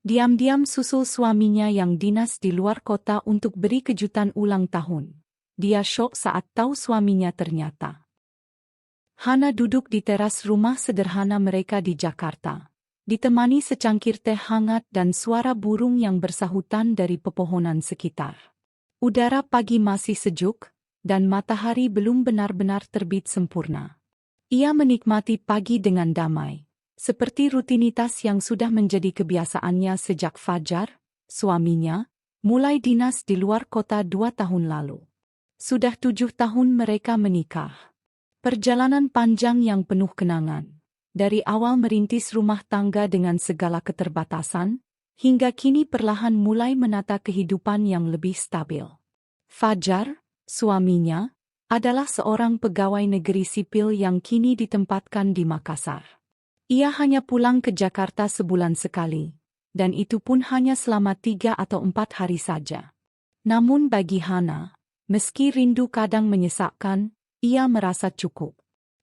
Diam-diam susul suaminya yang dinas di luar kota untuk beri kejutan ulang tahun. Dia syok saat tahu suaminya ternyata Hana duduk di teras rumah sederhana mereka di Jakarta, ditemani secangkir teh hangat dan suara burung yang bersahutan dari pepohonan sekitar. Udara pagi masih sejuk, dan matahari belum benar-benar terbit sempurna. Ia menikmati pagi dengan damai, seperti rutinitas yang sudah menjadi kebiasaannya sejak Fajar, suaminya, mulai dinas di luar kota 2 tahun lalu. Sudah 7 tahun mereka menikah. Perjalanan panjang yang penuh kenangan. Dari awal merintis rumah tangga dengan segala keterbatasan, hingga kini perlahan mulai menata kehidupan yang lebih stabil. Fajar, suaminya, adalah seorang pegawai negeri sipil yang kini ditempatkan di Makassar. Ia hanya pulang ke Jakarta sebulan sekali, dan itu pun hanya selama 3 atau 4 hari saja. Namun bagi Hana, meski rindu kadang menyesakkan, ia merasa cukup.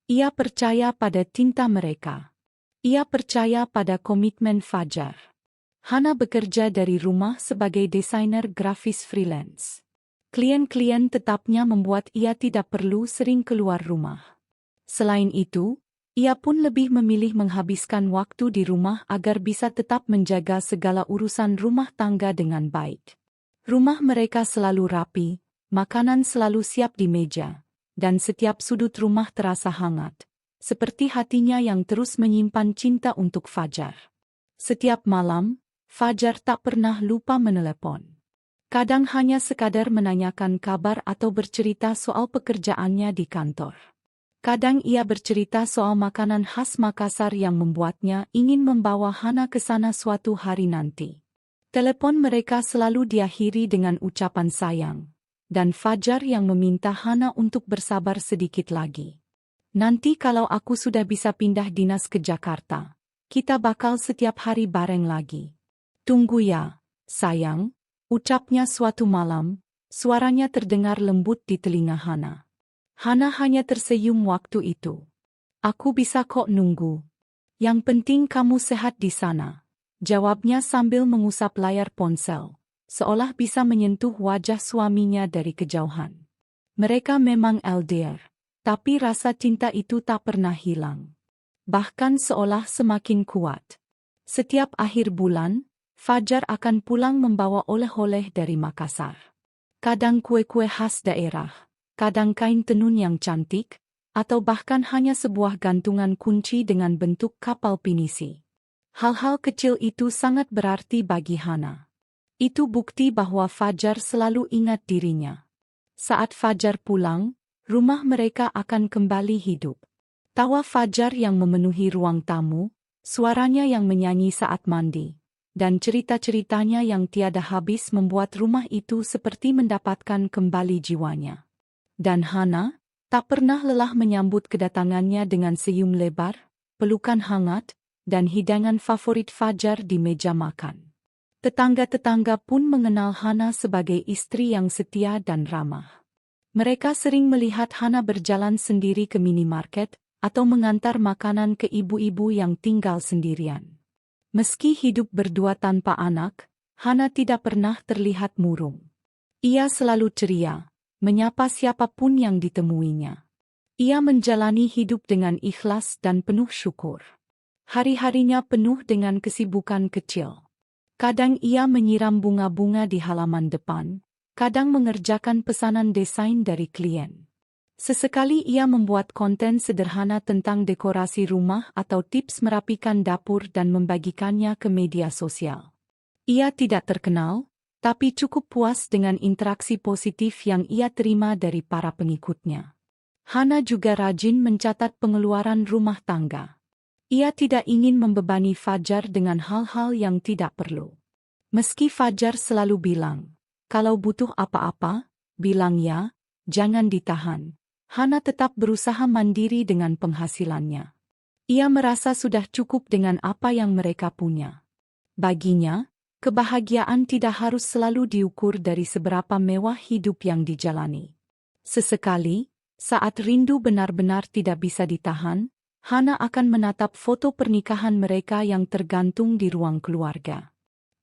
Ia percaya pada cinta mereka. Ia percaya pada komitmen Fajar. Hana bekerja dari rumah sebagai desainer grafis freelance. Klien-klien tetapnya membuat ia tidak perlu sering keluar rumah. Selain itu, ia pun lebih memilih menghabiskan waktu di rumah agar bisa tetap menjaga segala urusan rumah tangga dengan baik. Rumah mereka selalu rapi, makanan selalu siap di meja, dan setiap sudut rumah terasa hangat, seperti hatinya yang terus menyimpan cinta untuk Fajar. Setiap malam, Fajar tak pernah lupa menelepon. Kadang hanya sekadar menanyakan kabar atau bercerita soal pekerjaannya di kantor. Kadang ia bercerita soal makanan khas Makassar yang membuatnya ingin membawa Hana ke sana suatu hari nanti. Telepon mereka selalu diakhiri dengan ucapan sayang, dan Fajar yang meminta Hana untuk bersabar sedikit lagi. Nanti kalau aku sudah bisa pindah dinas ke Jakarta, kita bakal setiap hari bareng lagi. Tunggu ya, sayang, ucapnya suatu malam, suaranya terdengar lembut di telinga Hana. Hana hanya tersenyum waktu itu. Aku bisa kok nunggu. Yang penting kamu sehat di sana, jawabnya sambil mengusap layar ponsel, seolah bisa menyentuh wajah suaminya dari kejauhan. Mereka memang LDR, tapi rasa cinta itu tak pernah hilang. Bahkan seolah semakin kuat. Setiap akhir bulan, Fajar akan pulang membawa oleh-oleh dari Makassar. Kadang kue-kue khas daerah, kadang kain tenun yang cantik, atau bahkan hanya sebuah gantungan kunci dengan bentuk kapal pinisi. Hal-hal kecil itu sangat berarti bagi Hana. Itu bukti bahwa Fajar selalu ingat dirinya. Saat Fajar pulang, rumah mereka akan kembali hidup. Tawa Fajar yang memenuhi ruang tamu, suaranya yang menyanyi saat mandi, dan cerita-ceritanya yang tiada habis membuat rumah itu seperti mendapatkan kembali jiwanya. Dan Hana tak pernah lelah menyambut kedatangannya dengan senyum lebar, pelukan hangat, dan hidangan favorit Fajar di meja makan. Tetangga-tetangga pun mengenal Hana sebagai istri yang setia dan ramah. Mereka sering melihat Hana berjalan sendiri ke minimarket atau mengantar makanan ke ibu-ibu yang tinggal sendirian. Meski hidup berdua tanpa anak, Hana tidak pernah terlihat murung. Ia selalu ceria, menyapa siapapun yang ditemuinya. Ia menjalani hidup dengan ikhlas dan penuh syukur. Hari-harinya penuh dengan kesibukan kecil. Kadang ia menyiram bunga-bunga di halaman depan, kadang mengerjakan pesanan desain dari klien. Sesekali ia membuat konten sederhana tentang dekorasi rumah atau tips merapikan dapur dan membagikannya ke media sosial. Ia tidak terkenal, tapi cukup puas dengan interaksi positif yang ia terima dari para pengikutnya. Hana juga rajin mencatat pengeluaran rumah tangga. Ia tidak ingin membebani Fajar dengan hal-hal yang tidak perlu. Meski Fajar selalu bilang, kalau butuh apa-apa, bilang ya, jangan ditahan. Hana tetap berusaha mandiri dengan penghasilannya. Ia merasa sudah cukup dengan apa yang mereka punya. Baginya, kebahagiaan tidak harus selalu diukur dari seberapa mewah hidup yang dijalani. Sesekali, saat rindu benar-benar tidak bisa ditahan, Hana akan menatap foto pernikahan mereka yang tergantung di ruang keluarga.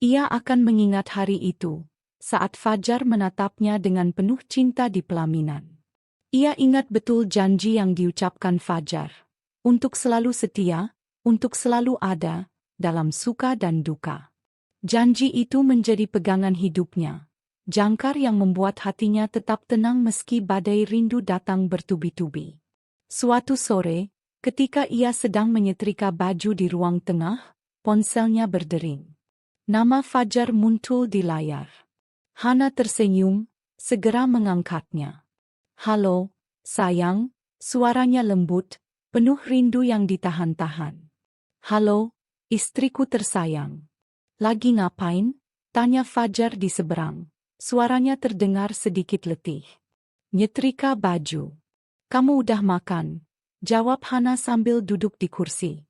Ia akan mengingat hari itu, saat Fajar menatapnya dengan penuh cinta di pelaminan. Ia ingat betul janji yang diucapkan Fajar, untuk selalu setia, untuk selalu ada, dalam suka dan duka. Janji itu menjadi pegangan hidupnya, jangkar yang membuat hatinya tetap tenang meski badai rindu datang bertubi-tubi. Suatu sore, ketika ia sedang menyetrika baju di ruang tengah, ponselnya berdering. Nama Fajar muncul di layar. Hana tersenyum, segera mengangkatnya. "Halo, sayang," suaranya lembut, penuh rindu yang ditahan-tahan. "Halo, istriku tersayang. Lagi ngapain?" tanya Fajar di seberang. Suaranya terdengar sedikit letih. "Nyetrika baju." "Kamu udah makan?" jawab Hana sambil duduk di kursi.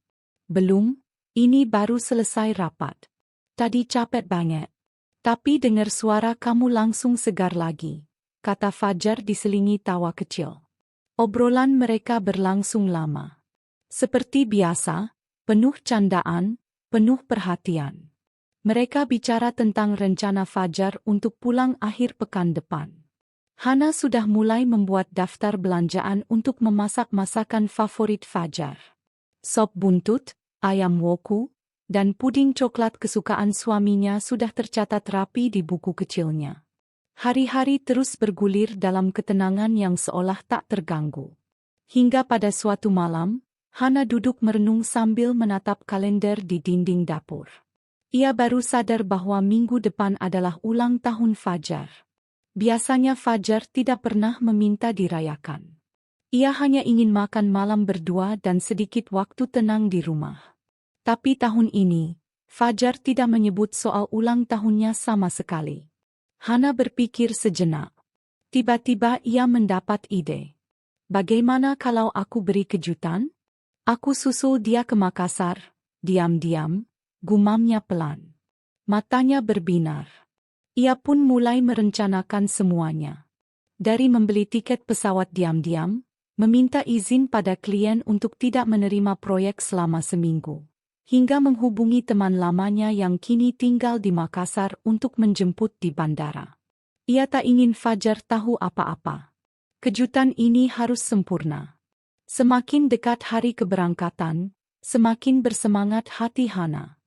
"Belum, ini baru selesai rapat. Tadi capek banget." "Tapi dengar suara kamu langsung segar lagi," kata Fajar diselingi tawa kecil. Obrolan mereka berlangsung lama. Seperti biasa, penuh candaan, penuh perhatian. Mereka bicara tentang rencana Fajar untuk pulang akhir pekan depan. Hana sudah mulai membuat daftar belanjaan untuk memasak masakan favorit Fajar. Sop buntut, ayam woku, dan puding coklat kesukaan suaminya sudah tercatat rapi di buku kecilnya. Hari-hari terus bergulir dalam ketenangan yang seolah tak terganggu. Hingga pada suatu malam, Hana duduk merenung sambil menatap kalender di dinding dapur. Ia baru sadar bahwa minggu depan adalah ulang tahun Fajar. Biasanya Fajar tidak pernah meminta dirayakan. Ia hanya ingin makan malam berdua dan sedikit waktu tenang di rumah. Tapi tahun ini, Fajar tidak menyebut soal ulang tahunnya sama sekali. Hana berpikir sejenak. Tiba-tiba ia mendapat ide. "Bagaimana kalau aku beri kejutan? Aku susul dia ke Makassar." Diam-diam, gumamnya pelan. Matanya berbinar. Ia pun mulai merencanakan semuanya. Dari membeli tiket pesawat diam-diam, meminta izin pada klien untuk tidak menerima proyek selama seminggu, hingga menghubungi teman lamanya yang kini tinggal di Makassar untuk menjemput di bandara. Ia tak ingin Fajar tahu apa-apa. Kejutan ini harus sempurna. Semakin dekat hari keberangkatan, semakin bersemangat hati Hana.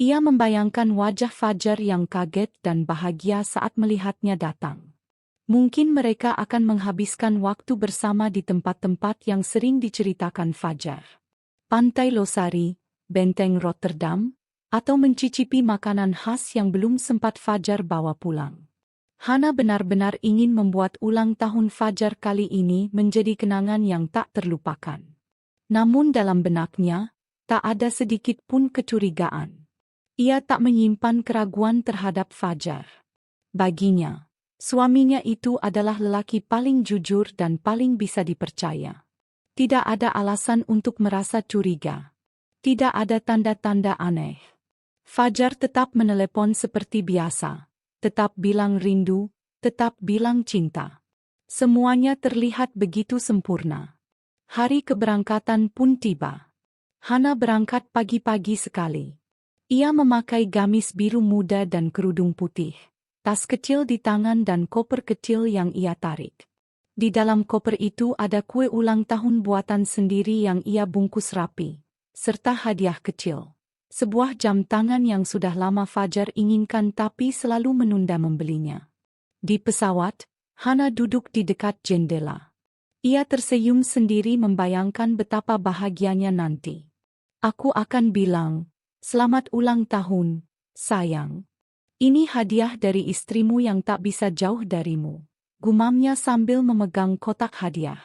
Ia membayangkan wajah Fajar yang kaget dan bahagia saat melihatnya datang. Mungkin mereka akan menghabiskan waktu bersama di tempat-tempat yang sering diceritakan Fajar. Pantai Losari, Benteng Rotterdam, atau mencicipi makanan khas yang belum sempat Fajar bawa pulang. Hana benar-benar ingin membuat ulang tahun Fajar kali ini menjadi kenangan yang tak terlupakan. Namun dalam benaknya, tak ada sedikit pun kecurigaan. Ia tak menyimpan keraguan terhadap Fajar. Baginya, suaminya itu adalah lelaki paling jujur dan paling bisa dipercaya. Tidak ada alasan untuk merasa curiga. Tidak ada tanda-tanda aneh. Fajar tetap menelepon seperti biasa, tetap bilang rindu, tetap bilang cinta. Semuanya terlihat begitu sempurna. Hari keberangkatan pun tiba. Hana berangkat pagi-pagi sekali. Ia memakai gamis biru muda dan kerudung putih, tas kecil di tangan dan koper kecil yang ia tarik. Di dalam koper itu ada kue ulang tahun buatan sendiri yang ia bungkus rapi, serta hadiah kecil. Sebuah jam tangan yang sudah lama Fajar inginkan tapi selalu menunda membelinya. Di pesawat, Hana duduk di dekat jendela. Ia tersenyum sendiri membayangkan betapa bahagianya nanti. "Aku akan bilang, 'Selamat ulang tahun, sayang. Ini hadiah dari istrimu yang tak bisa jauh darimu,' gumamnya sambil memegang kotak hadiah.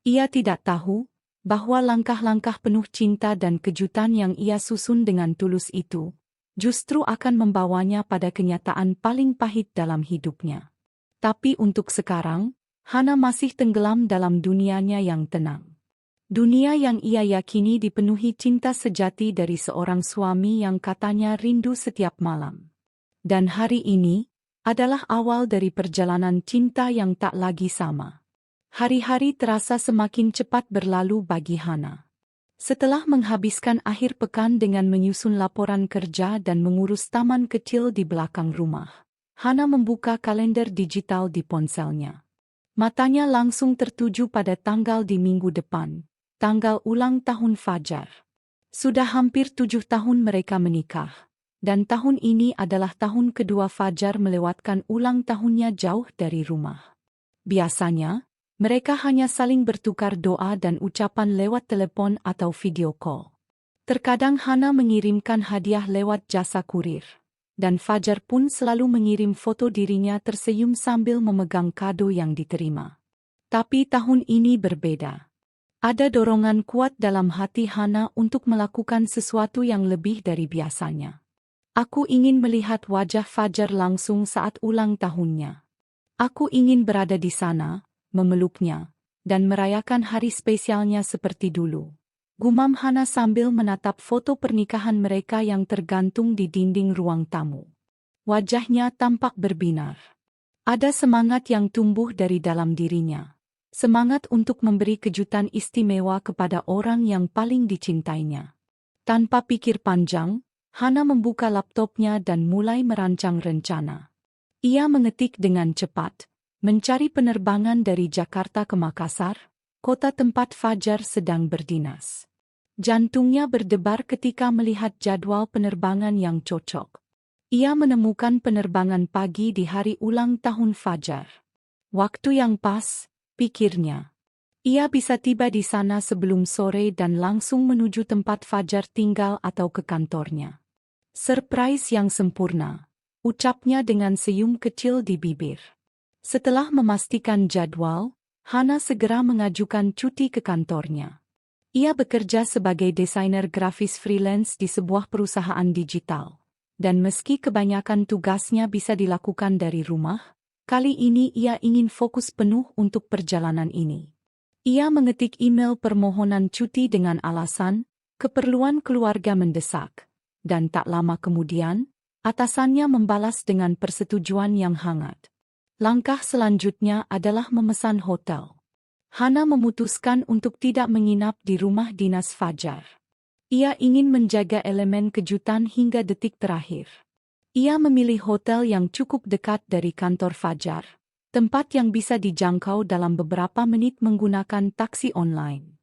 Ia tidak tahu bahwa langkah-langkah penuh cinta dan kejutan yang ia susun dengan tulus itu justru akan membawanya pada kenyataan paling pahit dalam hidupnya. Tapi untuk sekarang, Hana masih tenggelam dalam dunianya yang tenang. Dunia yang ia yakini dipenuhi cinta sejati dari seorang suami yang katanya rindu setiap malam. Dan hari ini adalah awal dari perjalanan cinta yang tak lagi sama. Hari-hari terasa semakin cepat berlalu bagi Hana. Setelah menghabiskan akhir pekan dengan menyusun laporan kerja dan mengurus taman kecil di belakang rumah, Hana membuka kalender digital di ponselnya. Matanya langsung tertuju pada tanggal di minggu depan, tanggal ulang tahun Fajar. Sudah hampir 7 tahun mereka menikah, dan tahun ini adalah tahun kedua Fajar melewatkan ulang tahunnya jauh dari rumah. Biasanya, mereka hanya saling bertukar doa dan ucapan lewat telepon atau video call. Terkadang Hana mengirimkan hadiah lewat jasa kurir, dan Fajar pun selalu mengirim foto dirinya tersenyum sambil memegang kado yang diterima. Tapi tahun ini berbeda. Ada dorongan kuat dalam hati Hana untuk melakukan sesuatu yang lebih dari biasanya. Aku ingin melihat wajah Fajar langsung saat ulang tahunnya. Aku ingin berada di sana, memeluknya, dan merayakan hari spesialnya seperti dulu. Gumam Hana sambil menatap foto pernikahan mereka yang tergantung di dinding ruang tamu. Wajahnya tampak berbinar. Ada semangat yang tumbuh dari dalam dirinya. Semangat untuk memberi kejutan istimewa kepada orang yang paling dicintainya. Tanpa pikir panjang, Hana membuka laptopnya dan mulai merancang rencana. Ia mengetik dengan cepat, mencari penerbangan dari Jakarta ke Makassar, kota tempat Fajar sedang berdinas. Jantungnya berdebar ketika melihat jadwal penerbangan yang cocok. Ia menemukan penerbangan pagi di hari ulang tahun Fajar. Waktu yang pas, pikirnya. Ia bisa tiba di sana sebelum sore dan langsung menuju tempat Fajar tinggal atau ke kantornya. Surprise yang sempurna, ucapnya dengan senyum kecil di bibir. Setelah memastikan jadwal, Hana segera mengajukan cuti ke kantornya. Ia bekerja sebagai desainer grafis freelance di sebuah perusahaan digital. Dan meski kebanyakan tugasnya bisa dilakukan dari rumah, kali ini ia ingin fokus penuh untuk perjalanan ini. Ia mengetik email permohonan cuti dengan alasan, keperluan keluarga mendesak. Dan tak lama kemudian, atasannya membalas dengan persetujuan yang hangat. Langkah selanjutnya adalah memesan hotel. Hana memutuskan untuk tidak menginap di rumah dinas Fajar. Ia ingin menjaga elemen kejutan hingga detik terakhir. Ia memilih hotel yang cukup dekat dari kantor Fajar, tempat yang bisa dijangkau dalam beberapa menit menggunakan taksi online.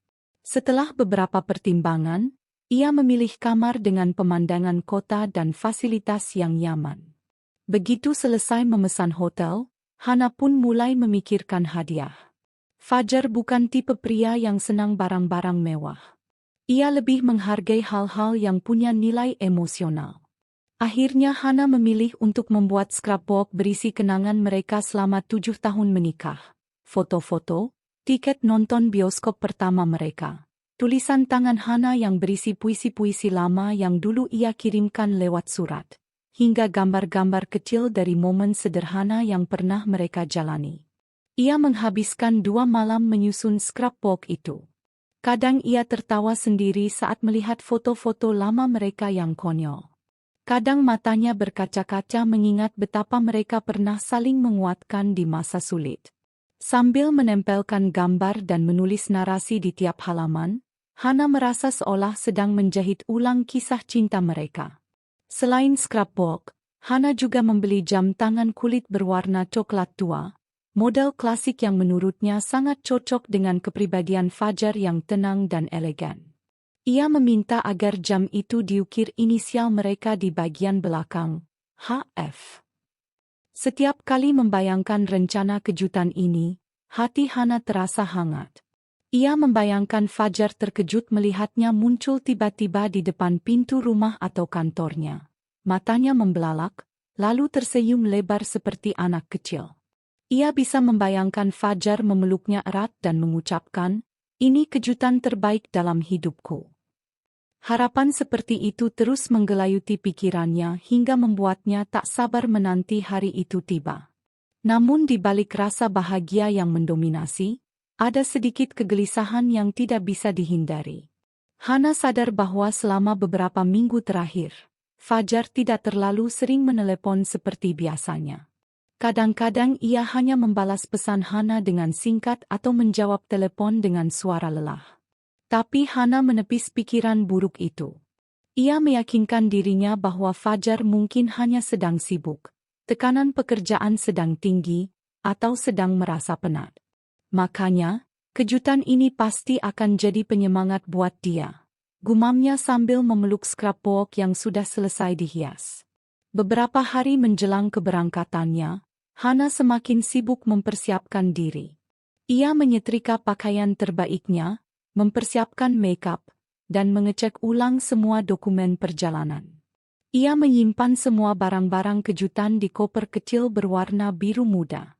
Setelah beberapa pertimbangan, ia memilih kamar dengan pemandangan kota dan fasilitas yang nyaman. Begitu selesai memesan hotel, Hana pun mulai memikirkan hadiah. Fajar bukan tipe pria yang senang barang-barang mewah. Ia lebih menghargai hal-hal yang punya nilai emosional. Akhirnya Hana memilih untuk membuat scrapbook berisi kenangan mereka selama 7 tahun menikah. Foto-foto, tiket nonton bioskop pertama mereka, tulisan tangan Hana yang berisi puisi-puisi lama yang dulu ia kirimkan lewat surat, hingga gambar-gambar kecil dari momen sederhana yang pernah mereka jalani. Ia menghabiskan 2 malam menyusun scrapbook itu. Kadang ia tertawa sendiri saat melihat foto-foto lama mereka yang konyol. Kadang matanya berkaca-kaca mengingat betapa mereka pernah saling menguatkan di masa sulit. Sambil menempelkan gambar dan menulis narasi di tiap halaman, Hana merasa seolah sedang menjahit ulang kisah cinta mereka. Selain scrapbook, Hana juga membeli jam tangan kulit berwarna coklat tua, model klasik yang menurutnya sangat cocok dengan kepribadian Fajar yang tenang dan elegan. Ia meminta agar jam itu diukir inisial mereka di bagian belakang, HF. Setiap kali membayangkan rencana kejutan ini, hati Hana terasa hangat. Ia membayangkan Fajar terkejut melihatnya muncul tiba-tiba di depan pintu rumah atau kantornya. Matanya membelalak, lalu tersenyum lebar seperti anak kecil. Ia bisa membayangkan Fajar memeluknya erat dan mengucapkan, "Ini kejutan terbaik dalam hidupku." Harapan seperti itu terus menggelayuti pikirannya hingga membuatnya tak sabar menanti hari itu tiba. Namun di balik rasa bahagia yang mendominasi, ada sedikit kegelisahan yang tidak bisa dihindari. Hana sadar bahwa selama beberapa minggu terakhir, Fajar tidak terlalu sering menelepon seperti biasanya. Kadang-kadang ia hanya membalas pesan Hana dengan singkat atau menjawab telepon dengan suara lelah. Tapi Hana menepis pikiran buruk itu. Ia meyakinkan dirinya bahwa Fajar mungkin hanya sedang sibuk, tekanan pekerjaan sedang tinggi, atau sedang merasa penat. Makanya, kejutan ini pasti akan jadi penyemangat buat dia. Gumamnya sambil memeluk scrapbook yang sudah selesai dihias. Beberapa hari menjelang keberangkatannya, Hana semakin sibuk mempersiapkan diri. Ia menyetrika pakaian terbaiknya, mempersiapkan makeup, dan mengecek ulang semua dokumen perjalanan. Ia menyimpan semua barang-barang kejutan di koper kecil berwarna biru muda.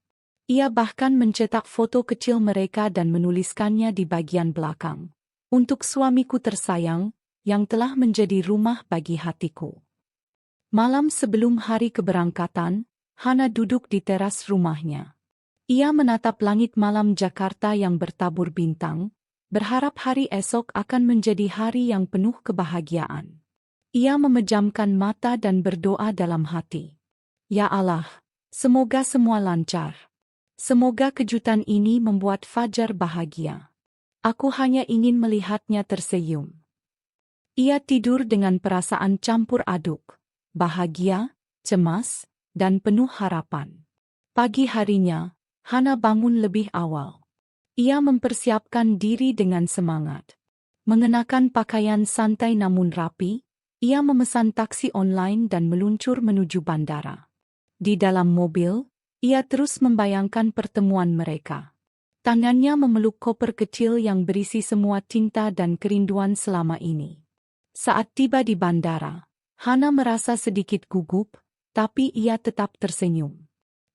Ia bahkan mencetak foto kecil mereka dan menuliskannya di bagian belakang. Untuk suamiku tersayang, yang telah menjadi rumah bagi hatiku. Malam sebelum hari keberangkatan, Hana duduk di teras rumahnya. Ia menatap langit malam Jakarta yang bertabur bintang, berharap hari esok akan menjadi hari yang penuh kebahagiaan. Ia memejamkan mata dan berdoa dalam hati. Ya Allah, semoga semua lancar. Semoga kejutan ini membuat Fajar bahagia. Aku hanya ingin melihatnya tersenyum. Ia tidur dengan perasaan campur aduk, bahagia, cemas, dan penuh harapan. Pagi harinya, Hana bangun lebih awal. Ia mempersiapkan diri dengan semangat. Mengenakan pakaian santai namun rapi, ia memesan taksi online dan meluncur menuju bandara. Di dalam mobil, ia terus membayangkan pertemuan mereka. Tangannya memeluk koper kecil yang berisi semua cinta dan kerinduan selama ini. Saat tiba di bandara, Hana merasa sedikit gugup, tapi ia tetap tersenyum.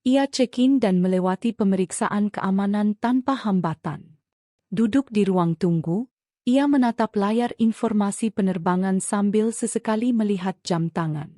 Ia check-in dan melewati pemeriksaan keamanan tanpa hambatan. Duduk di ruang tunggu, ia menatap layar informasi penerbangan sambil sesekali melihat jam tangan.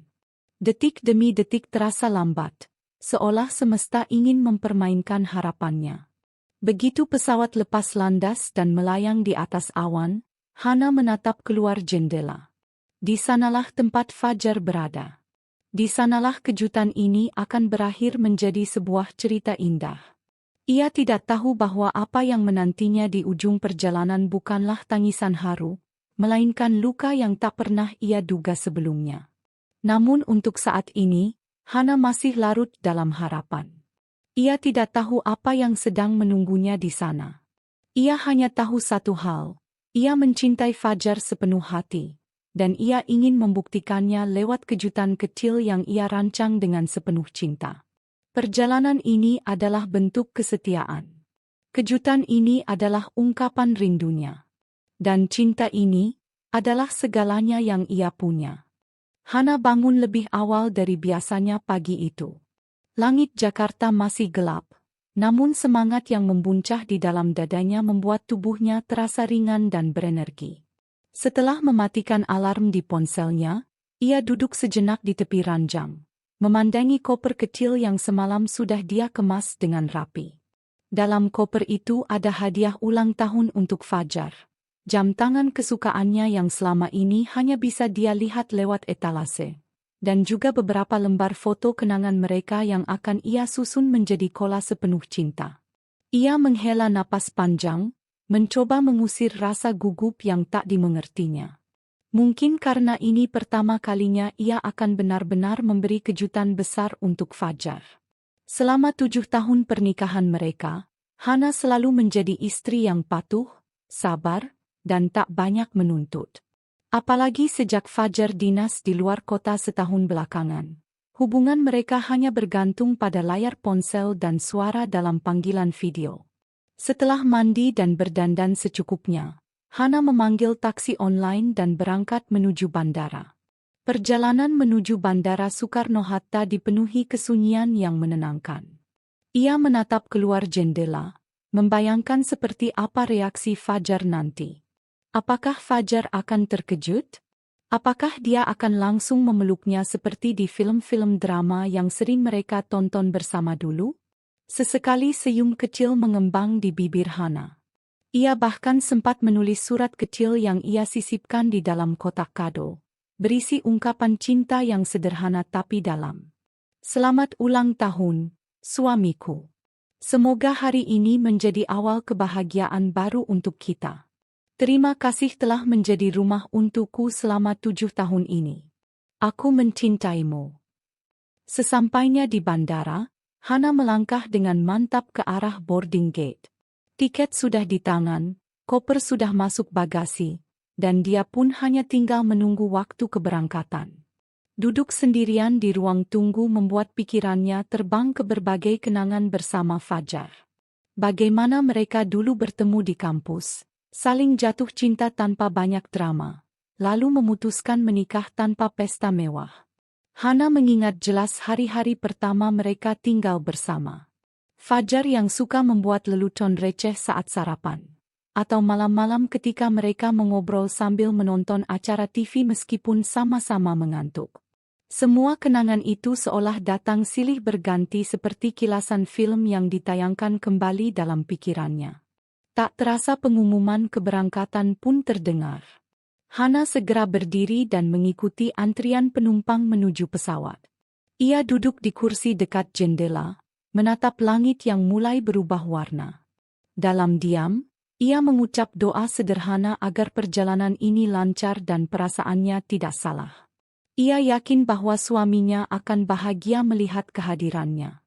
Detik demi detik terasa lambat, seolah semesta ingin mempermainkan harapannya. Begitu pesawat lepas landas dan melayang di atas awan, Hana menatap keluar jendela. Di sanalah tempat Fajar berada. Di sanalah kejutan ini akan berakhir menjadi sebuah cerita indah. Ia tidak tahu bahwa apa yang menantinya di ujung perjalanan bukanlah tangisan haru, melainkan luka yang tak pernah ia duga sebelumnya. Namun untuk saat ini, Hana masih larut dalam harapan. Ia tidak tahu apa yang sedang menunggunya di sana. Ia hanya tahu satu hal, ia mencintai Fajar sepenuh hati. Dan ia ingin membuktikannya lewat kejutan kecil yang ia rancang dengan sepenuh cinta. Perjalanan ini adalah bentuk kesetiaan. Kejutan ini adalah ungkapan rindunya. Dan cinta ini adalah segalanya yang ia punya. Hana bangun lebih awal dari biasanya pagi itu. Langit Jakarta masih gelap, namun semangat yang membuncah di dalam dadanya membuat tubuhnya terasa ringan dan berenergi. Setelah mematikan alarm di ponselnya, ia duduk sejenak di tepi ranjang, memandangi koper kecil yang semalam sudah dia kemas dengan rapi. Dalam koper itu ada hadiah ulang tahun untuk Fajar. Jam tangan kesukaannya yang selama ini hanya bisa dia lihat lewat etalase. Dan juga beberapa lembar foto kenangan mereka yang akan ia susun menjadi kolase penuh cinta. Ia menghela napas panjang, mencoba mengusir rasa gugup yang tak dimengertinya. Mungkin karena ini pertama kalinya ia akan benar-benar memberi kejutan besar untuk Fajar. Selama 7 tahun pernikahan mereka, Hana selalu menjadi istri yang patuh, sabar, dan tak banyak menuntut. Apalagi sejak Fajar dinas di luar kota setahun belakangan. Hubungan mereka hanya bergantung pada layar ponsel dan suara dalam panggilan video. Setelah mandi dan berdandan secukupnya, Hana memanggil taksi online dan berangkat menuju bandara. Perjalanan menuju Bandara Soekarno-Hatta dipenuhi kesunyian yang menenangkan. Ia menatap keluar jendela, membayangkan seperti apa reaksi Fajar nanti. Apakah Fajar akan terkejut? Apakah dia akan langsung memeluknya seperti di film-film drama yang sering mereka tonton bersama dulu? Sesekali senyum kecil mengembang di bibir Hana. Ia bahkan sempat menulis surat kecil yang ia sisipkan di dalam kotak kado, berisi ungkapan cinta yang sederhana tapi dalam. Selamat ulang tahun, suamiku. Semoga hari ini menjadi awal kebahagiaan baru untuk kita. Terima kasih telah menjadi rumah untukku selama 7 tahun ini. Aku mencintaimu. Sesampainya di bandara, Hana melangkah dengan mantap ke arah boarding gate. Tiket sudah di tangan, koper sudah masuk bagasi, dan dia pun hanya tinggal menunggu waktu keberangkatan. Duduk sendirian di ruang tunggu membuat pikirannya terbang ke berbagai kenangan bersama Fajar. Bagaimana mereka dulu bertemu di kampus, saling jatuh cinta tanpa banyak drama, lalu memutuskan menikah tanpa pesta mewah. Hana mengingat jelas hari-hari pertama mereka tinggal bersama. Fajar yang suka membuat lelucon receh saat sarapan, atau malam-malam ketika mereka mengobrol sambil menonton acara TV meskipun sama-sama mengantuk. Semua kenangan itu seolah datang silih berganti seperti kilasan film yang ditayangkan kembali dalam pikirannya. Tak terasa pengumuman keberangkatan pun terdengar. Hana segera berdiri dan mengikuti antrian penumpang menuju pesawat. Ia duduk di kursi dekat jendela, menatap langit yang mulai berubah warna. Dalam diam, ia mengucap doa sederhana agar perjalanan ini lancar dan perasaannya tidak salah. Ia yakin bahwa suaminya akan bahagia melihat kehadirannya.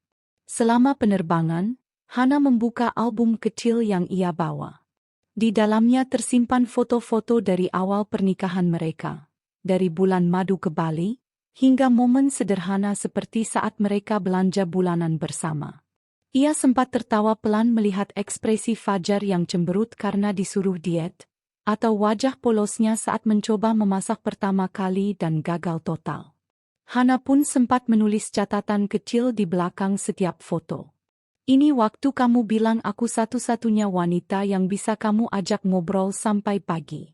Selama penerbangan, Hana membuka album kecil yang ia bawa. Di dalamnya tersimpan foto-foto dari awal pernikahan mereka, dari bulan madu ke Bali, hingga momen sederhana seperti saat mereka belanja bulanan bersama. Ia sempat tertawa pelan melihat ekspresi Fajar yang cemberut karena disuruh diet, atau wajah polosnya saat mencoba memasak pertama kali dan gagal total. Hana pun sempat menulis catatan kecil di belakang setiap foto. Ini waktu kamu bilang aku satu-satunya wanita yang bisa kamu ajak ngobrol sampai pagi.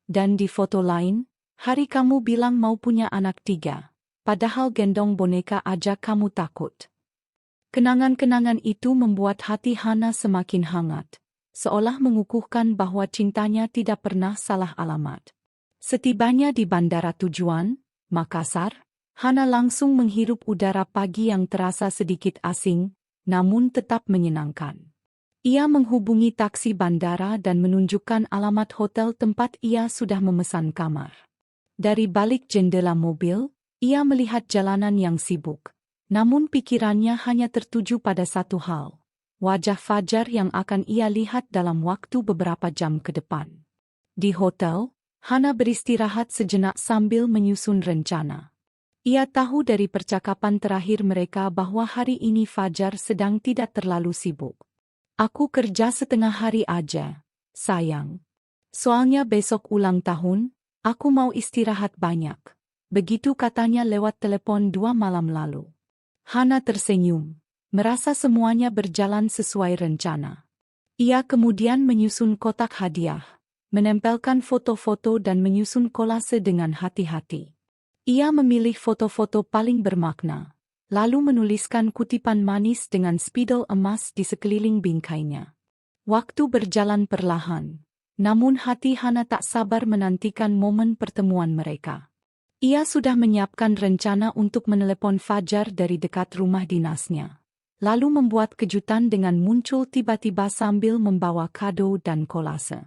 Dan di foto lain, hari kamu bilang mau punya anak 3, padahal gendong boneka aja kamu takut. Kenangan-kenangan itu membuat hati Hana semakin hangat, seolah mengukuhkan bahwa cintanya tidak pernah salah alamat. Setibanya di bandara tujuan, Makassar, Hana langsung menghirup udara pagi yang terasa sedikit asing, namun tetap menyenangkan. Ia menghubungi taksi bandara dan menunjukkan alamat hotel tempat ia sudah memesan kamar. Dari balik jendela mobil, ia melihat jalanan yang sibuk, namun pikirannya hanya tertuju pada satu hal. Wajah Fajar yang akan ia lihat dalam waktu beberapa jam ke depan. Di hotel, Hana beristirahat sejenak sambil menyusun rencana. Ia tahu dari percakapan terakhir mereka bahwa hari ini Fajar sedang tidak terlalu sibuk. Aku kerja setengah hari aja, sayang. Soalnya besok ulang tahun, aku mau istirahat banyak. Begitu katanya lewat telepon 2 malam lalu. Hana tersenyum, merasa semuanya berjalan sesuai rencana. Ia kemudian menyusun kotak hadiah, menempelkan foto-foto dan menyusun kolase dengan hati-hati. Ia memilih foto-foto paling bermakna, lalu menuliskan kutipan manis dengan spidol emas di sekeliling bingkainya. Waktu berjalan perlahan, namun hati Hana tak sabar menantikan momen pertemuan mereka. Ia sudah menyiapkan rencana untuk menelepon Fajar dari dekat rumah dinasnya, lalu membuat kejutan dengan muncul tiba-tiba sambil membawa kado dan kolase.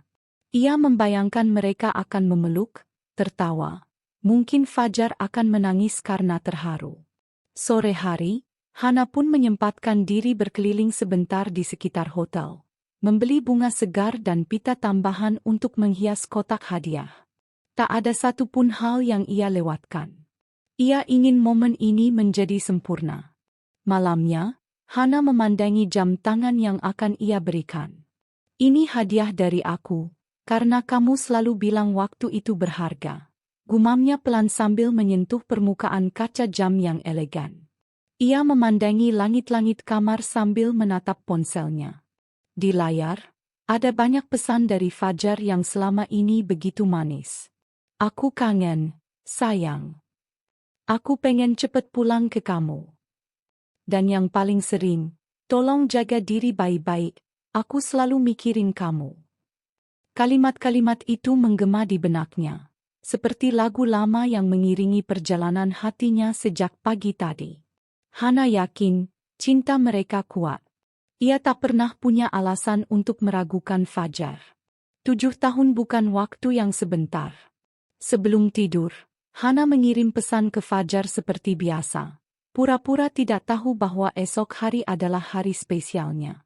Ia membayangkan mereka akan memeluk, tertawa. Mungkin Fajar akan menangis karena terharu. Sore hari, Hana pun menyempatkan diri berkeliling sebentar di sekitar hotel, membeli bunga segar dan pita tambahan untuk menghias kotak hadiah. Tak ada satupun hal yang ia lewatkan. Ia ingin momen ini menjadi sempurna. Malamnya, Hana memandangi jam tangan yang akan ia berikan. Ini hadiah dari aku, karena kamu selalu bilang waktu itu berharga. Gumamnya pelan sambil menyentuh permukaan kaca jam yang elegan. Ia memandangi langit-langit kamar sambil menatap ponselnya. Di layar, ada banyak pesan dari Fajar yang selama ini begitu manis. Aku kangen, sayang. Aku pengen cepet pulang ke kamu. Dan yang paling sering, tolong jaga diri baik-baik, aku selalu mikirin kamu. Kalimat-kalimat itu menggema di benaknya, seperti lagu lama yang mengiringi perjalanan hatinya sejak pagi tadi. Hana yakin, cinta mereka kuat. Ia tak pernah punya alasan untuk meragukan Fajar. 7 tahun bukan waktu yang sebentar. Sebelum tidur, Hana mengirim pesan ke Fajar seperti biasa. Pura-pura tidak tahu bahwa esok hari adalah hari spesialnya.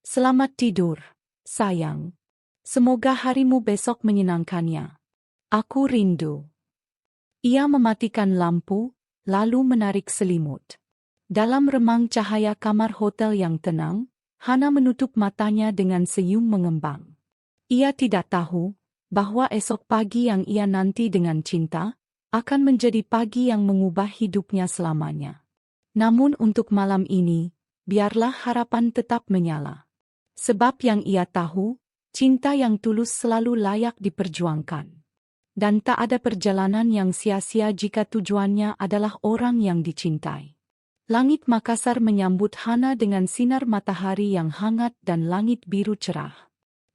Selamat tidur, sayang. Semoga harimu besok menyenangkannya. Aku rindu. Ia mematikan lampu, lalu menarik selimut. Dalam remang cahaya kamar hotel yang tenang, Hana menutup matanya dengan senyum mengembang. Ia tidak tahu bahwa esok pagi yang ia nanti dengan cinta akan menjadi pagi yang mengubah hidupnya selamanya. Namun untuk malam ini, biarlah harapan tetap menyala. Sebab yang ia tahu, cinta yang tulus selalu layak diperjuangkan. Dan tak ada perjalanan yang sia-sia jika tujuannya adalah orang yang dicintai. Langit Makassar menyambut Hana dengan sinar matahari yang hangat dan langit biru cerah.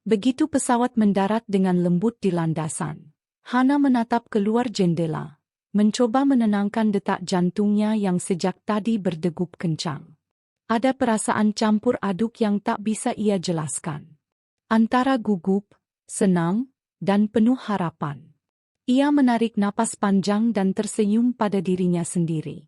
Begitu pesawat mendarat dengan lembut di landasan, Hana menatap keluar jendela, mencoba menenangkan detak jantungnya yang sejak tadi berdegup kencang. Ada perasaan campur aduk yang tak bisa ia jelaskan. Antara gugup, senang, dan penuh harapan. Ia menarik napas panjang dan tersenyum pada dirinya sendiri.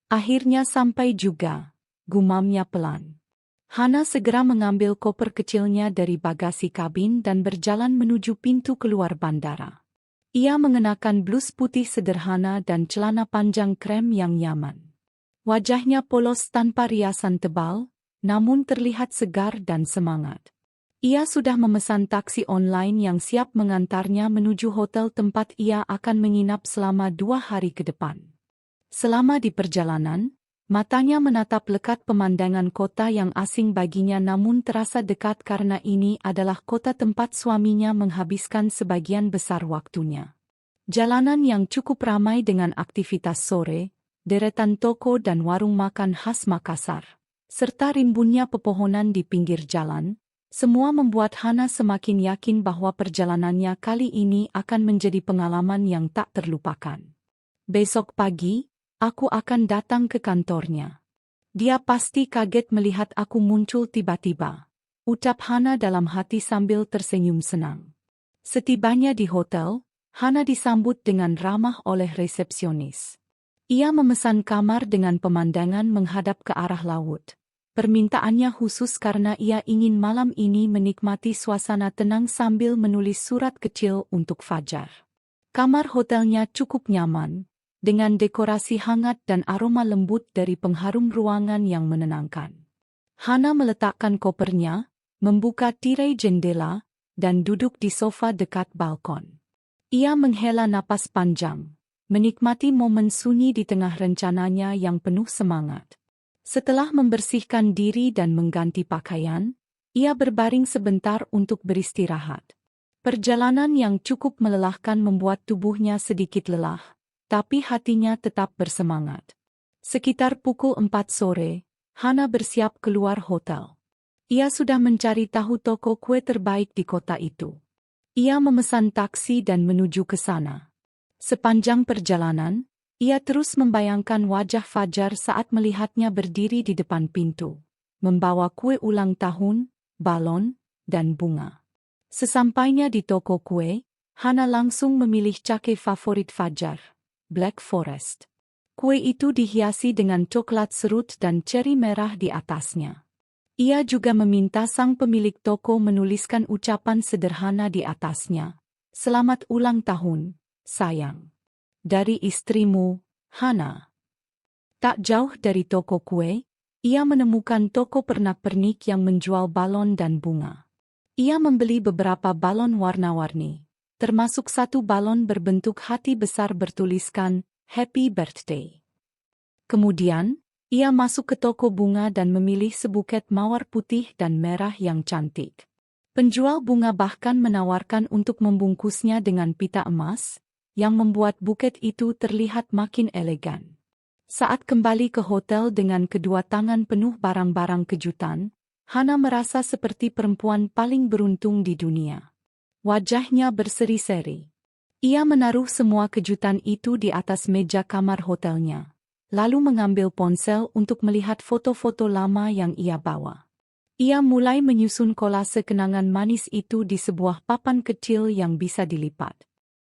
Akhirnya sampai juga, gumamnya pelan. Hana segera mengambil koper kecilnya dari bagasi kabin dan berjalan menuju pintu keluar bandara. Ia mengenakan blus putih sederhana dan celana panjang krem yang nyaman. Wajahnya polos tanpa riasan tebal, namun terlihat segar dan semangat. Ia sudah memesan taksi online yang siap mengantarnya menuju hotel tempat ia akan menginap selama 2 hari ke depan. Selama di perjalanan, matanya menatap lekat pemandangan kota yang asing baginya namun terasa dekat karena ini adalah kota tempat suaminya menghabiskan sebagian besar waktunya. Jalanan yang cukup ramai dengan aktivitas sore, deretan toko dan warung makan khas Makassar, serta rimbunnya pepohonan di pinggir jalan, semua membuat Hana semakin yakin bahwa perjalanannya kali ini akan menjadi pengalaman yang tak terlupakan. Besok pagi, aku akan datang ke kantornya. Dia pasti kaget melihat aku muncul tiba-tiba, ucap Hana dalam hati sambil tersenyum senang. Setibanya di hotel, Hana disambut dengan ramah oleh resepsionis. Ia memesan kamar dengan pemandangan menghadap ke arah laut. Permintaannya khusus karena ia ingin malam ini menikmati suasana tenang sambil menulis surat kecil untuk Fajar. Kamar hotelnya cukup nyaman, dengan dekorasi hangat dan aroma lembut dari pengharum ruangan yang menenangkan. Hana meletakkan kopernya, membuka tirai jendela, dan duduk di sofa dekat balkon. Ia menghela napas panjang, menikmati momen sunyi di tengah rencananya yang penuh semangat. Setelah membersihkan diri dan mengganti pakaian, ia berbaring sebentar untuk beristirahat. Perjalanan yang cukup melelahkan membuat tubuhnya sedikit lelah, tapi hatinya tetap bersemangat. Sekitar pukul 4 sore, Hana bersiap keluar hotel. Ia sudah mencari tahu toko kue terbaik di kota itu. Ia memesan taksi dan menuju ke sana. Sepanjang perjalanan, ia terus membayangkan wajah Fajar saat melihatnya berdiri di depan pintu, membawa kue ulang tahun, balon, dan bunga. Sesampainya di toko kue, Hana langsung memilih cake favorit Fajar, Black Forest. Kue itu dihiasi dengan coklat serut dan ceri merah di atasnya. Ia juga meminta sang pemilik toko menuliskan ucapan sederhana di atasnya. Selamat ulang tahun, sayang. Dari istrimu, Hana. Tak jauh dari toko kue, ia menemukan toko pernak-pernik yang menjual balon dan bunga. Ia membeli beberapa balon warna-warni, termasuk satu balon berbentuk hati besar bertuliskan Happy Birthday. Kemudian, ia masuk ke toko bunga dan memilih sebuket mawar putih dan merah yang cantik. Penjual bunga bahkan menawarkan untuk membungkusnya dengan pita emas, yang membuat buket itu terlihat makin elegan. Saat kembali ke hotel dengan kedua tangan penuh barang-barang kejutan, Hana merasa seperti perempuan paling beruntung di dunia. Wajahnya berseri-seri. Ia menaruh semua kejutan itu di atas meja kamar hotelnya, lalu mengambil ponsel untuk melihat foto-foto lama yang ia bawa. Ia mulai menyusun kolase kenangan manis itu di sebuah papan kecil yang bisa dilipat.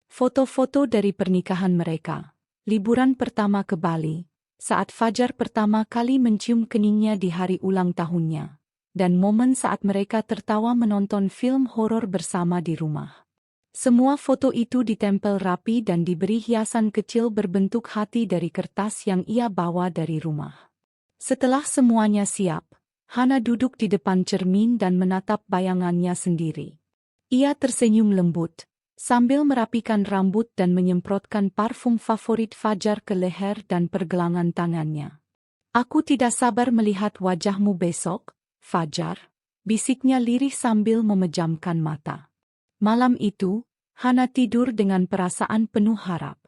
Foto-foto dari pernikahan mereka, liburan pertama ke Bali, saat Fajar pertama kali mencium keningnya di hari ulang tahunnya, dan momen saat mereka tertawa menonton film horor bersama di rumah. Semua foto itu ditempel rapi dan diberi hiasan kecil berbentuk hati dari kertas yang ia bawa dari rumah. Setelah semuanya siap, Hana duduk di depan cermin dan menatap bayangannya sendiri. Ia tersenyum lembut, sambil merapikan rambut dan menyemprotkan parfum favorit Fajar ke leher dan pergelangan tangannya. "Aku tidak sabar melihat wajahmu besok, Fajar," bisiknya lirih sambil memejamkan mata. Malam itu, Hana tidur dengan perasaan penuh harap.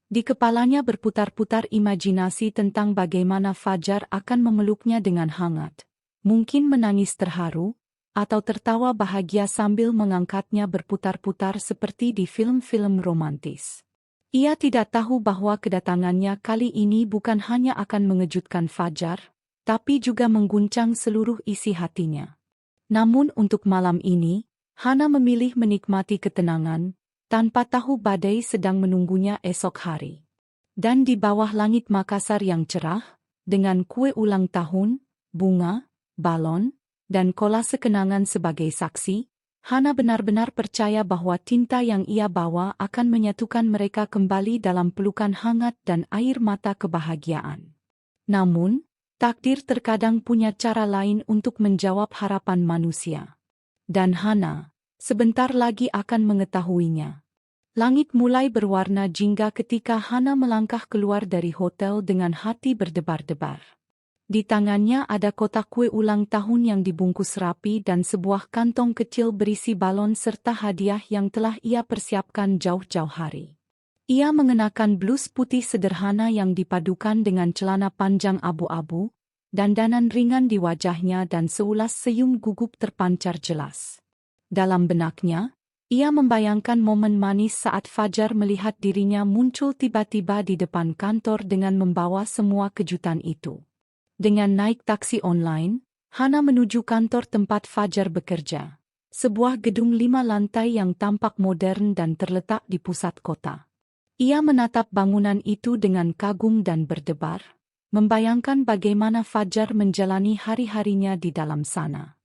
Di kepalanya berputar-putar imajinasi tentang bagaimana Fajar akan memeluknya dengan hangat, mungkin menangis terharu, atau tertawa bahagia sambil mengangkatnya berputar-putar seperti di film-film romantis. Ia tidak tahu bahwa kedatangannya kali ini bukan hanya akan mengejutkan Fajar, tapi juga mengguncang seluruh isi hatinya. Namun untuk malam ini, Hana memilih menikmati ketenangan, tanpa tahu badai sedang menunggunya esok hari. Dan di bawah langit Makassar yang cerah, dengan kue ulang tahun, bunga, balon, dan kolase kenangan sebagai saksi, Hana benar-benar percaya bahwa tinta yang ia bawa akan menyatukan mereka kembali dalam pelukan hangat dan air mata kebahagiaan. Namun, takdir terkadang punya cara lain untuk menjawab harapan manusia. Dan Hana sebentar lagi akan mengetahuinya. Langit mulai berwarna jingga ketika Hana melangkah keluar dari hotel dengan hati berdebar-debar. Di tangannya ada kotak kue ulang tahun yang dibungkus rapi dan sebuah kantong kecil berisi balon serta hadiah yang telah ia persiapkan jauh-jauh hari. Ia mengenakan blus putih sederhana yang dipadukan dengan celana panjang abu-abu, dandanan ringan di wajahnya dan seulas senyum gugup terpancar jelas. Dalam benaknya, ia membayangkan momen manis saat Fajar melihat dirinya muncul tiba-tiba di depan kantor dengan membawa semua kejutan itu. Dengan naik taksi online, Hana menuju kantor tempat Fajar bekerja, sebuah gedung 5 lantai yang tampak modern dan terletak di pusat kota. Ia menatap bangunan itu dengan kagum dan berdebar, membayangkan bagaimana Fajar menjalani hari-harinya di dalam sana.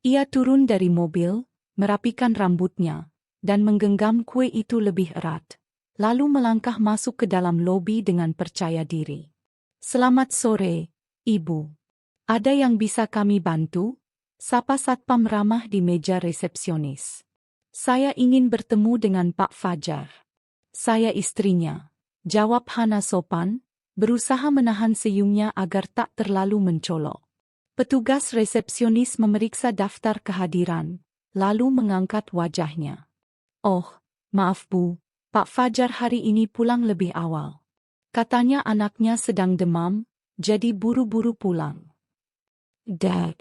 Ia turun dari mobil, merapikan rambutnya, dan menggenggam kue itu lebih erat, lalu melangkah masuk ke dalam lobi dengan percaya diri. "Selamat sore, Ibu. Ada yang bisa kami bantu?" sapa satpam ramah di meja resepsionis. "Saya ingin bertemu dengan Pak Fajar." "Saya istrinya," jawab Hana sopan, berusaha menahan senyumnya agar tak terlalu mencolok. Petugas resepsionis memeriksa daftar kehadiran, lalu mengangkat wajahnya. "Oh, maaf Bu, Pak Fajar hari ini pulang lebih awal. Katanya anaknya sedang demam, jadi buru-buru pulang." "Dad."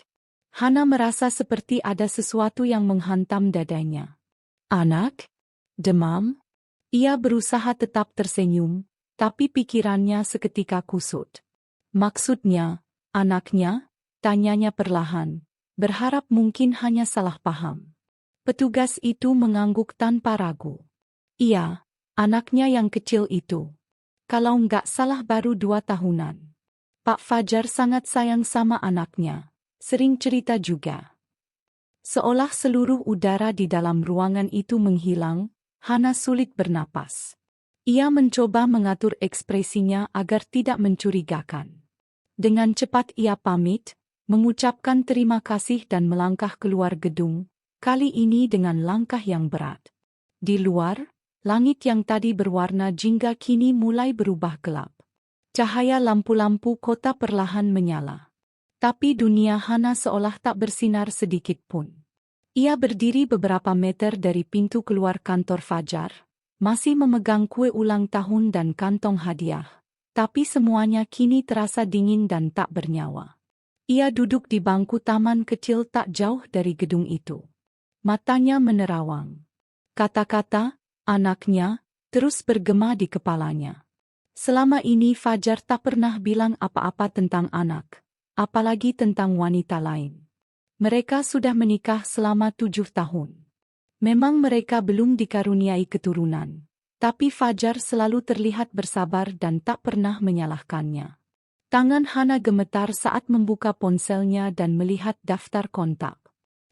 Hana merasa seperti ada sesuatu yang menghantam dadanya. "Anak? Demam?" Ia berusaha tetap tersenyum, tapi pikirannya seketika kusut. "Maksudnya, anaknya?" tanyanya perlahan, berharap mungkin hanya salah paham. Petugas itu mengangguk tanpa ragu. "Iya, anaknya yang kecil itu. Kalau nggak salah baru 2 tahunan. Pak Fajar sangat sayang sama anaknya, sering cerita juga." Seolah seluruh udara di dalam ruangan itu menghilang, Hana sulit bernapas. Ia mencoba mengatur ekspresinya agar tidak mencurigakan. Dengan cepat ia pamit, mengucapkan terima kasih dan melangkah keluar gedung, kali ini dengan langkah yang berat. Di luar, langit yang tadi berwarna jingga kini mulai berubah gelap. Cahaya lampu-lampu kota perlahan menyala. Tapi dunia Hana seolah tak bersinar sedikit pun. Ia berdiri beberapa meter dari pintu keluar kantor Fajar, masih memegang kue ulang tahun dan kantong hadiah, tapi semuanya kini terasa dingin dan tak bernyawa. Ia duduk di bangku taman kecil tak jauh dari gedung itu. Matanya menerawang. Kata-kata anaknya terus bergema di kepalanya. Selama ini Fajar tak pernah bilang apa-apa tentang anak, apalagi tentang wanita lain. Mereka sudah menikah selama 7 tahun. Memang mereka belum dikaruniai keturunan, tapi Fajar selalu terlihat bersabar dan tak pernah menyalahkannya. Tangan Hana gemetar saat membuka ponselnya dan melihat daftar kontak.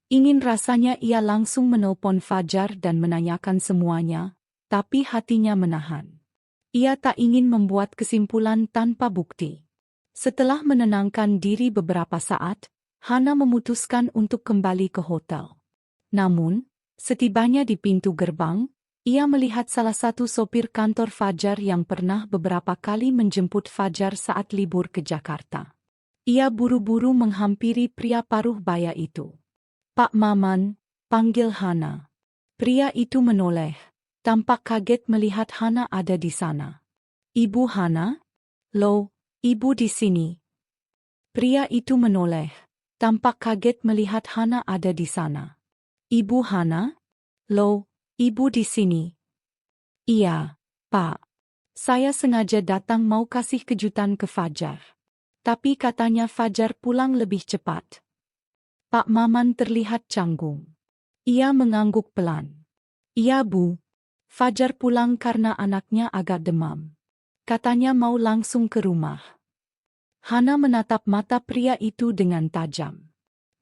Ingin rasanya ia langsung menelpon Fajar dan menanyakan semuanya, tapi hatinya menahan. Ia tak ingin membuat kesimpulan tanpa bukti. Setelah menenangkan diri beberapa saat, Hana memutuskan untuk kembali ke hotel. Namun, setibanya di pintu gerbang, ia melihat salah satu sopir kantor Fajar yang pernah beberapa kali menjemput Fajar saat libur ke Jakarta. Ia buru-buru menghampiri pria paruh baya itu. "Pak Maman," panggil Hana. Pria itu menoleh, tampak kaget melihat Hana ada di sana. "Ibu Hana? Loh, ibu di sini?" Pria itu menoleh, tampak kaget melihat Hana ada di sana. "Ibu Hana? Loh, ibu di sini?" "Iya, Pak. Saya sengaja datang mau kasih kejutan ke Fajar. Tapi katanya Fajar pulang lebih cepat." Pak Maman terlihat canggung. Ia mengangguk pelan. "Iya, Bu. Fajar pulang karena anaknya agak demam. Katanya mau langsung ke rumah." Hana menatap mata pria itu dengan tajam.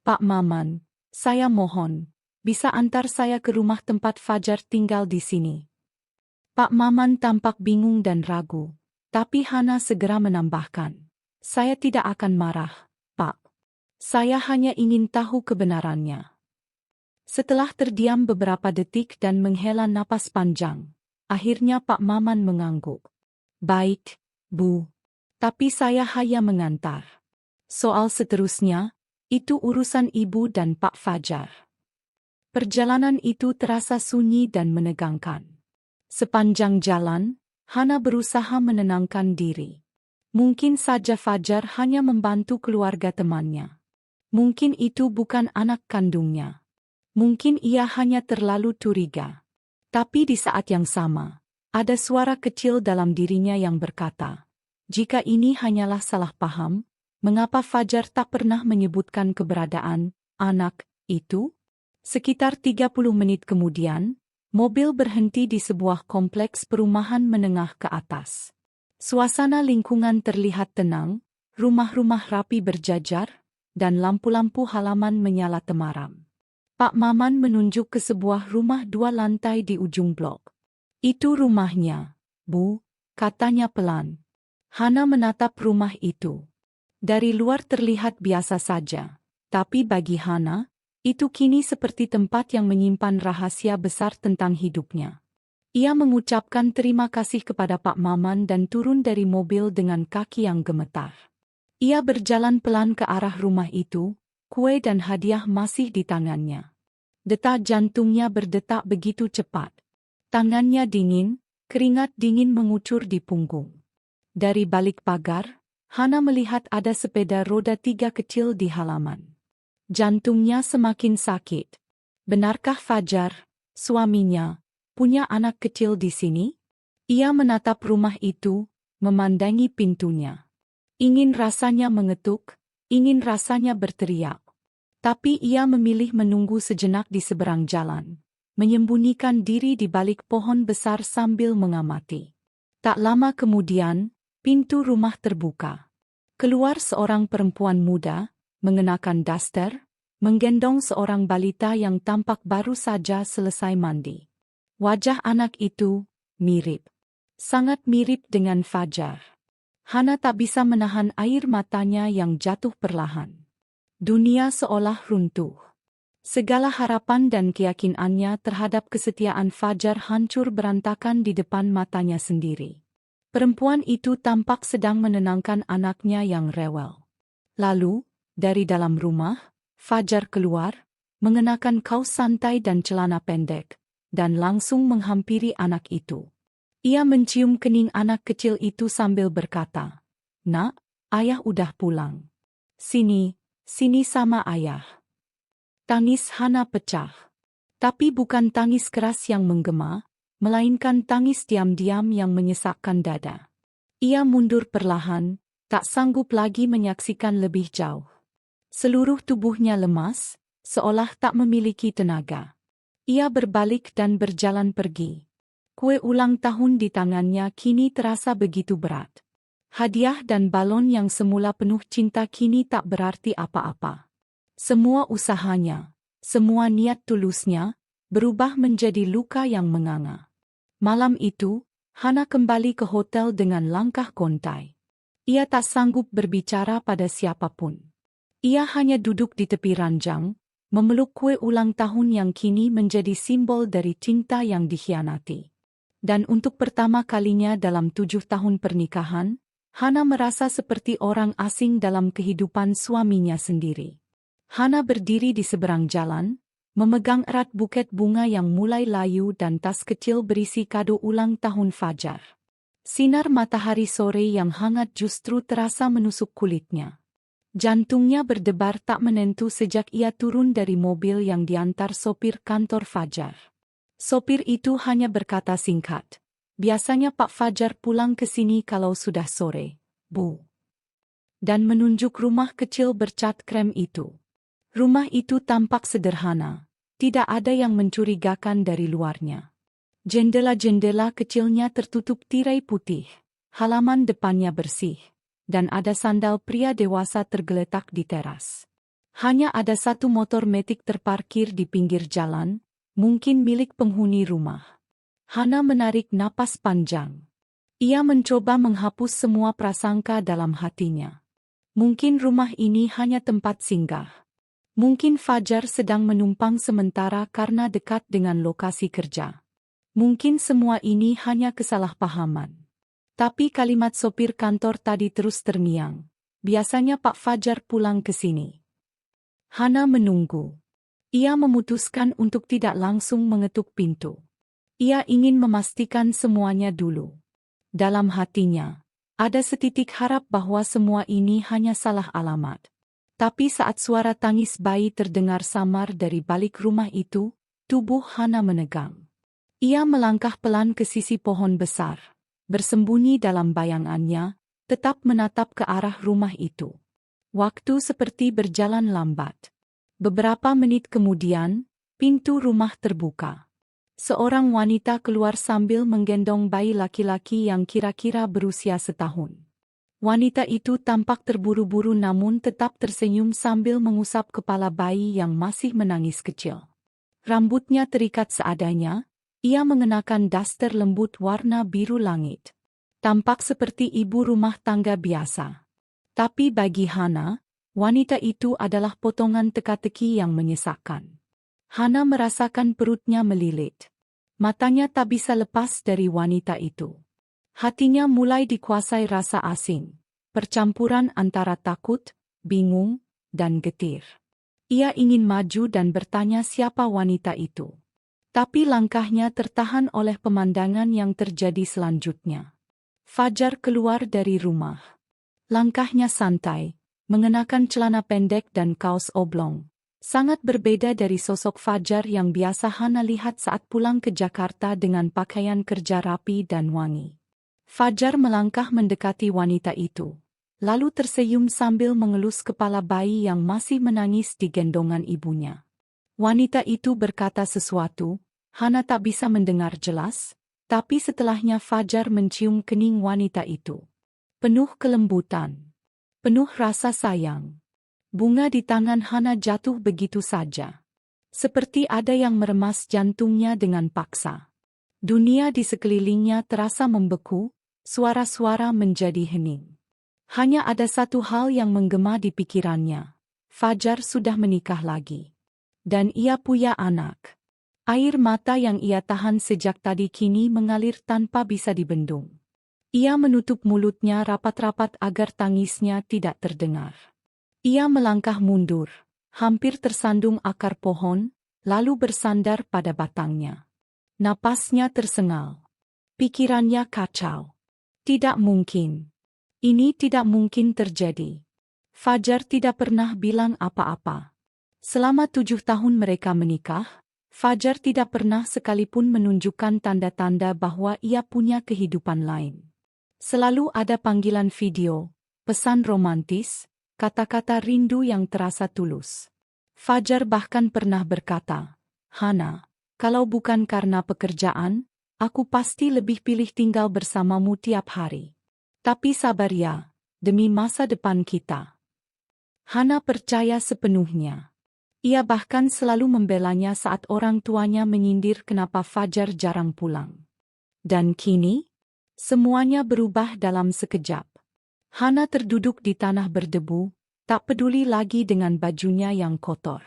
"Pak Maman, saya mohon, bisa antar saya ke rumah tempat Fajar tinggal di sini?" Pak Maman tampak bingung dan ragu, tapi Hana segera menambahkan, "Saya tidak akan marah, Pak. Saya hanya ingin tahu kebenarannya." Setelah terdiam beberapa detik dan menghela napas panjang, akhirnya Pak Maman mengangguk. "Baik, Bu. Tapi saya hanya mengantar. Soal seterusnya, itu urusan Ibu dan Pak Fajar." Perjalanan itu terasa sunyi dan menegangkan. Sepanjang jalan, Hana berusaha menenangkan diri. Mungkin saja Fajar hanya membantu keluarga temannya. Mungkin itu bukan anak kandungnya. Mungkin ia hanya terlalu curiga. Tapi di saat yang sama, ada suara kecil dalam dirinya yang berkata, jika ini hanyalah salah paham, mengapa Fajar tak pernah menyebutkan keberadaan anak itu? Sekitar 30 menit kemudian, mobil berhenti di sebuah kompleks perumahan menengah ke atas. Suasana lingkungan terlihat tenang, rumah-rumah rapi berjajar, dan lampu-lampu halaman menyala temaram. Pak Maman menunjuk ke sebuah rumah 2 lantai di ujung blok. "Itu rumahnya, Bu," katanya pelan. Hana menatap rumah itu. Dari luar terlihat biasa saja, tapi bagi Hana, itu kini seperti tempat yang menyimpan rahasia besar tentang hidupnya. Ia mengucapkan terima kasih kepada Pak Maman dan turun dari mobil dengan kaki yang gemetar. Ia berjalan pelan ke arah rumah itu, kue dan hadiah masih di tangannya. Detak jantungnya berdetak begitu cepat. Tangannya dingin, keringat dingin mengucur di punggung. Dari balik pagar, Hana melihat ada sepeda roda 3 kecil di halaman. Jantungnya semakin sakit. Benarkah Fajar, suaminya, punya anak kecil di sini? Ia menatap rumah itu, memandangi pintunya. Ingin rasanya mengetuk, ingin rasanya berteriak. Tapi ia memilih menunggu sejenak di seberang jalan, menyembunyikan diri di balik pohon besar sambil mengamati. Tak lama kemudian, pintu rumah terbuka. Keluar seorang perempuan muda, mengenakan daster, menggendong seorang balita yang tampak baru saja selesai mandi. Wajah anak itu mirip. Sangat mirip dengan Fajar. Hana tak bisa menahan air matanya yang jatuh perlahan. Dunia seolah runtuh. Segala harapan dan keyakinannya terhadap kesetiaan Fajar hancur berantakan di depan matanya sendiri. Perempuan itu tampak sedang menenangkan anaknya yang rewel. Lalu, dari dalam rumah, Fajar keluar, mengenakan kaos santai dan celana pendek, dan langsung menghampiri anak itu. Ia mencium kening anak kecil itu sambil berkata, "Nak, ayah udah pulang. Sini, sini sama ayah." Tangis Hana pecah. Tapi bukan tangis keras yang menggema, melainkan tangis diam-diam yang menyesakkan dada. Ia mundur perlahan, tak sanggup lagi menyaksikan lebih jauh. Seluruh tubuhnya lemas, seolah tak memiliki tenaga. Ia berbalik dan berjalan pergi. Kue ulang tahun di tangannya kini terasa begitu berat. Hadiah dan balon yang semula penuh cinta kini tak berarti apa-apa. Semua usahanya, semua niat tulusnya, berubah menjadi luka yang menganga. Malam itu, Hana kembali ke hotel dengan langkah gontai. Ia tak sanggup berbicara pada siapapun. Ia hanya duduk di tepi ranjang, memeluk kue ulang tahun yang kini menjadi simbol dari cinta yang dikhianati. Dan untuk pertama kalinya dalam 7 tahun pernikahan, Hana merasa seperti orang asing dalam kehidupan suaminya sendiri. Hana berdiri di seberang jalan, memegang erat buket bunga yang mulai layu dan tas kecil berisi kado ulang tahun Fajar. Sinar matahari sore yang hangat justru terasa menusuk kulitnya. Jantungnya berdebar tak menentu sejak ia turun dari mobil yang diantar sopir kantor Fajar. Sopir itu hanya berkata singkat, "Biasanya Pak Fajar pulang ke sini kalau sudah sore, Bu." Dan menunjuk rumah kecil bercat krem itu. Rumah itu tampak sederhana, tidak ada yang mencurigakan dari luarnya. Jendela-jendela kecilnya tertutup tirai putih, halaman depannya bersih, dan ada sandal pria dewasa tergeletak di teras. Hanya ada satu motor metik terparkir di pinggir jalan, mungkin milik penghuni rumah. Hana menarik napas panjang. Ia mencoba menghapus semua prasangka dalam hatinya. Mungkin rumah ini hanya tempat singgah. Mungkin Fajar sedang menumpang sementara karena dekat dengan lokasi kerja. Mungkin semua ini hanya kesalahpahaman. Tapi kalimat sopir kantor tadi terus terngiang. Biasanya Pak Fajar pulang ke sini. Hana menunggu. Ia memutuskan untuk tidak langsung mengetuk pintu. Ia ingin memastikan semuanya dulu. Dalam hatinya, ada setitik harap bahwa semua ini hanya salah alamat. Tapi saat suara tangis bayi terdengar samar dari balik rumah itu, tubuh Hana menegang. Ia melangkah pelan ke sisi pohon besar, bersembunyi dalam bayangannya, tetap menatap ke arah rumah itu. Waktu seperti berjalan lambat. Beberapa menit kemudian, pintu rumah terbuka. Seorang wanita keluar sambil menggendong bayi laki-laki yang kira-kira berusia setahun. Wanita itu tampak terburu-buru namun tetap tersenyum sambil mengusap kepala bayi yang masih menangis kecil. Rambutnya terikat seadanya, ia mengenakan daster lembut warna biru langit. Tampak seperti ibu rumah tangga biasa. Tapi bagi Hana, wanita itu adalah potongan teka-teki yang menyesakkan. Hana merasakan perutnya melilit. Matanya tak bisa lepas dari wanita itu. Hatinya mulai dikuasai rasa asing, percampuran antara takut, bingung, dan getir. Ia ingin maju dan bertanya siapa wanita itu. Tapi langkahnya tertahan oleh pemandangan yang terjadi selanjutnya. Fajar keluar dari rumah. Langkahnya santai, mengenakan celana pendek dan kaos oblong. Sangat berbeda dari sosok Fajar yang biasa Hana lihat saat pulang ke Jakarta dengan pakaian kerja rapi dan wangi. Fajar melangkah mendekati wanita itu, lalu tersenyum sambil mengelus kepala bayi yang masih menangis di gendongan ibunya. Wanita itu berkata sesuatu, Hana tak bisa mendengar jelas, tapi setelahnya Fajar mencium kening wanita itu. Penuh kelembutan, penuh rasa sayang. Bunga di tangan Hana jatuh begitu saja. Seperti ada yang meremas jantungnya dengan paksa. Dunia di sekelilingnya terasa membeku, suara-suara menjadi hening. Hanya ada satu hal yang menggema di pikirannya. Fajar sudah menikah lagi. Dan ia punya anak. Air mata yang ia tahan sejak tadi kini mengalir tanpa bisa dibendung. Ia menutup mulutnya rapat-rapat agar tangisnya tidak terdengar. Ia melangkah mundur, hampir tersandung akar pohon, lalu bersandar pada batangnya. Napasnya tersengal. Pikirannya kacau. Tidak mungkin. Ini tidak mungkin terjadi. Fajar tidak pernah bilang apa-apa. Selama 7 tahun mereka menikah, Fajar tidak pernah sekalipun menunjukkan tanda-tanda bahwa ia punya kehidupan lain. Selalu ada panggilan video, pesan romantis, kata-kata rindu yang terasa tulus. Fajar bahkan pernah berkata, "Hana, kalau bukan karena pekerjaan, aku pasti lebih pilih tinggal bersamamu tiap hari. Tapi sabar ya, demi masa depan kita." Hana percaya sepenuhnya. Ia bahkan selalu membelanya saat orang tuanya menyindir kenapa Fajar jarang pulang. Dan kini, semuanya berubah dalam sekejap. Hana terduduk di tanah berdebu, tak peduli lagi dengan bajunya yang kotor.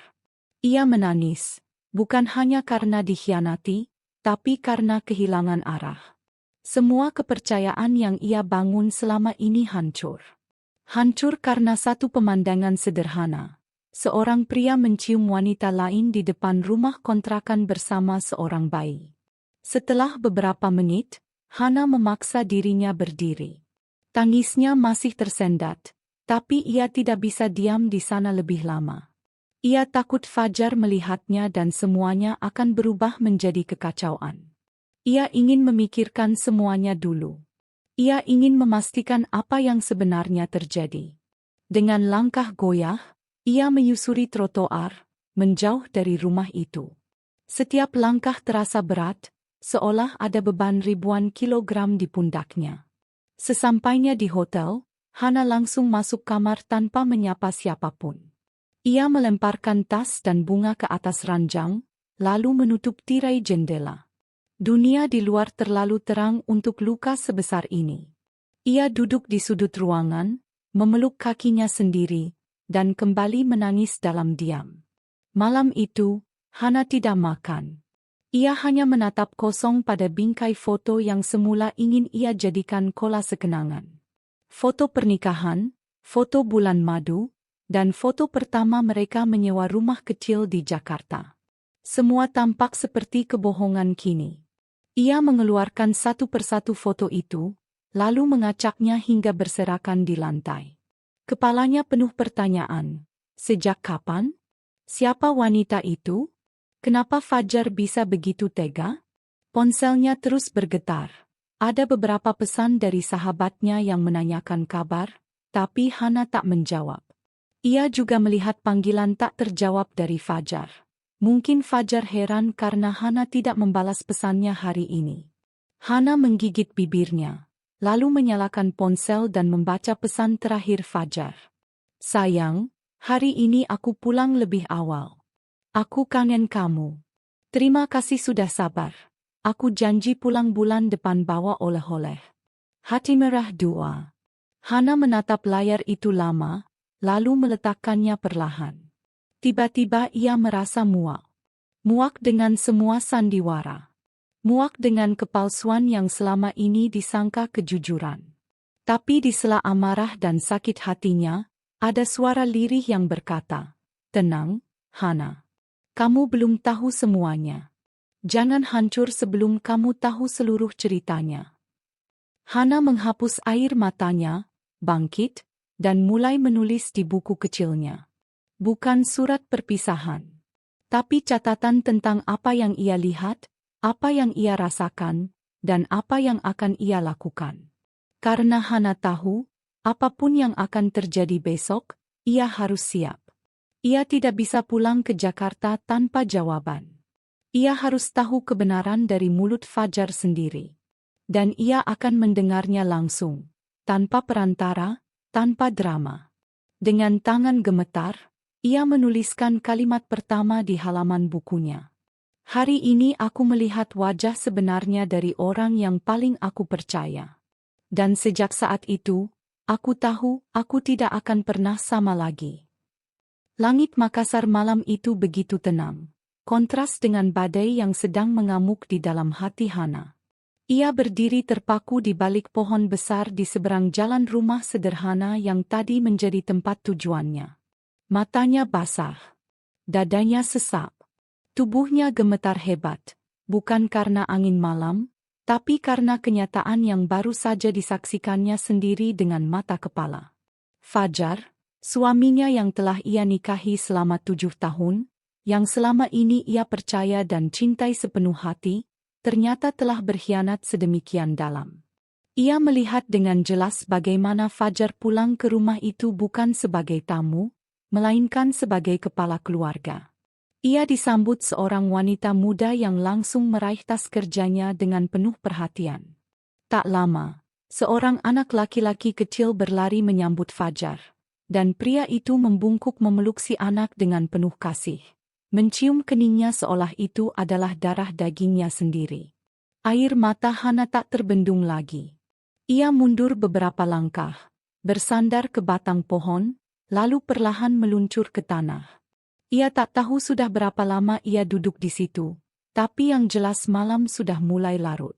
Ia menangis, bukan hanya karena dikhianati, tapi karena kehilangan arah. Semua kepercayaan yang ia bangun selama ini hancur. Hancur karena satu pemandangan sederhana. Seorang pria mencium wanita lain di depan rumah kontrakan bersama seorang bayi. Setelah beberapa menit, Hana memaksa dirinya berdiri. Tangisnya masih tersendat, tapi ia tidak bisa diam di sana lebih lama. Ia takut Fajar melihatnya dan semuanya akan berubah menjadi kekacauan. Ia ingin memikirkan semuanya dulu. Ia ingin memastikan apa yang sebenarnya terjadi. Dengan langkah goyah, ia menyusuri trotoar, menjauh dari rumah itu. Setiap langkah terasa berat, seolah ada beban ribuan kilogram di pundaknya. Sesampainya di hotel, Hana langsung masuk kamar tanpa menyapa siapapun. Ia melemparkan tas dan bunga ke atas ranjang, lalu menutup tirai jendela. Dunia di luar terlalu terang untuk luka sebesar ini. Ia duduk di sudut ruangan, memeluk kakinya sendiri, dan kembali menangis dalam diam. Malam itu, Hana tidak makan. Ia hanya menatap kosong pada bingkai foto yang semula ingin ia jadikan kolase kenangan. Foto pernikahan, foto bulan madu, dan foto pertama mereka menyewa rumah kecil di Jakarta. Semua tampak seperti kebohongan kini. Ia mengeluarkan satu persatu foto itu, lalu mengacaknya hingga berserakan di lantai. Kepalanya penuh pertanyaan. Sejak kapan? Siapa wanita itu? Kenapa Fajar bisa begitu tega? Ponselnya terus bergetar. Ada beberapa pesan dari sahabatnya yang menanyakan kabar, tapi Hana tak menjawab. Ia juga melihat panggilan tak terjawab dari Fajar. Mungkin Fajar heran karena Hana tidak membalas pesannya hari ini. Hana menggigit bibirnya, lalu menyalakan ponsel dan membaca pesan terakhir Fajar. "Sayang, hari ini aku pulang lebih awal. Aku kangen kamu. Terima kasih sudah sabar. Aku janji pulang bulan depan bawa oleh-oleh. Hati Merah 2." Hana menatap layar itu lama, lalu meletakkannya perlahan. Tiba-tiba ia merasa muak. Muak dengan semua sandiwara. Muak dengan kepalsuan yang selama ini disangka kejujuran. Tapi di sela amarah dan sakit hatinya, ada suara lirih yang berkata, "Tenang, Hana. Kamu belum tahu semuanya. Jangan hancur sebelum kamu tahu seluruh ceritanya." Hana menghapus air matanya, bangkit, dan mulai menulis di buku kecilnya. Bukan surat perpisahan, tapi catatan tentang apa yang ia lihat, apa yang ia rasakan, dan apa yang akan ia lakukan. Karena Hana tahu, apapun yang akan terjadi besok, ia harus siap. Ia tidak bisa pulang ke Jakarta tanpa jawaban. Ia harus tahu kebenaran dari mulut Fajar sendiri. Dan ia akan mendengarnya langsung, tanpa perantara, tanpa drama. Dengan tangan gemetar, ia menuliskan kalimat pertama di halaman bukunya. "Hari ini aku melihat wajah sebenarnya dari orang yang paling aku percaya. Dan sejak saat itu, aku tahu aku tidak akan pernah sama lagi." Langit Makassar malam itu begitu tenang, kontras dengan badai yang sedang mengamuk di dalam hati Hana. Ia berdiri terpaku di balik pohon besar di seberang jalan rumah sederhana yang tadi menjadi tempat tujuannya. Matanya basah, dadanya sesak. Tubuhnya gemetar hebat, bukan karena angin malam, tapi karena kenyataan yang baru saja disaksikannya sendiri dengan mata kepala. Fajar, suaminya yang telah ia nikahi selama 7 tahun, yang selama ini ia percaya dan cintai sepenuh hati, ternyata telah berkhianat sedemikian dalam. Ia melihat dengan jelas bagaimana Fajar pulang ke rumah itu bukan sebagai tamu, melainkan sebagai kepala keluarga. Ia disambut seorang wanita muda yang langsung meraih tas kerjanya dengan penuh perhatian. Tak lama, seorang anak laki-laki kecil berlari menyambut Fajar, dan pria itu membungkuk memeluk si anak dengan penuh kasih, mencium keningnya seolah itu adalah darah dagingnya sendiri. Air mata Hana tak terbendung lagi. Ia mundur beberapa langkah, bersandar ke batang pohon, lalu perlahan meluncur ke tanah. Ia tak tahu sudah berapa lama ia duduk di situ, tapi yang jelas malam sudah mulai larut.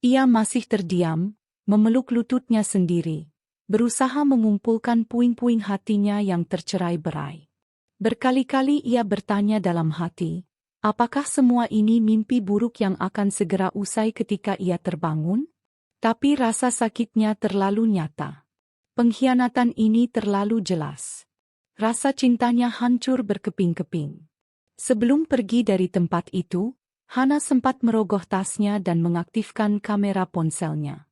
Ia masih terdiam, memeluk lututnya sendiri, berusaha mengumpulkan puing-puing hatinya yang tercerai-berai. Berkali-kali ia bertanya dalam hati, apakah semua ini mimpi buruk yang akan segera usai ketika ia terbangun? Tapi rasa sakitnya terlalu nyata. Pengkhianatan ini terlalu jelas. Rasa cintanya hancur berkeping-keping. Sebelum pergi dari tempat itu, Hana sempat merogoh tasnya dan mengaktifkan kamera ponselnya.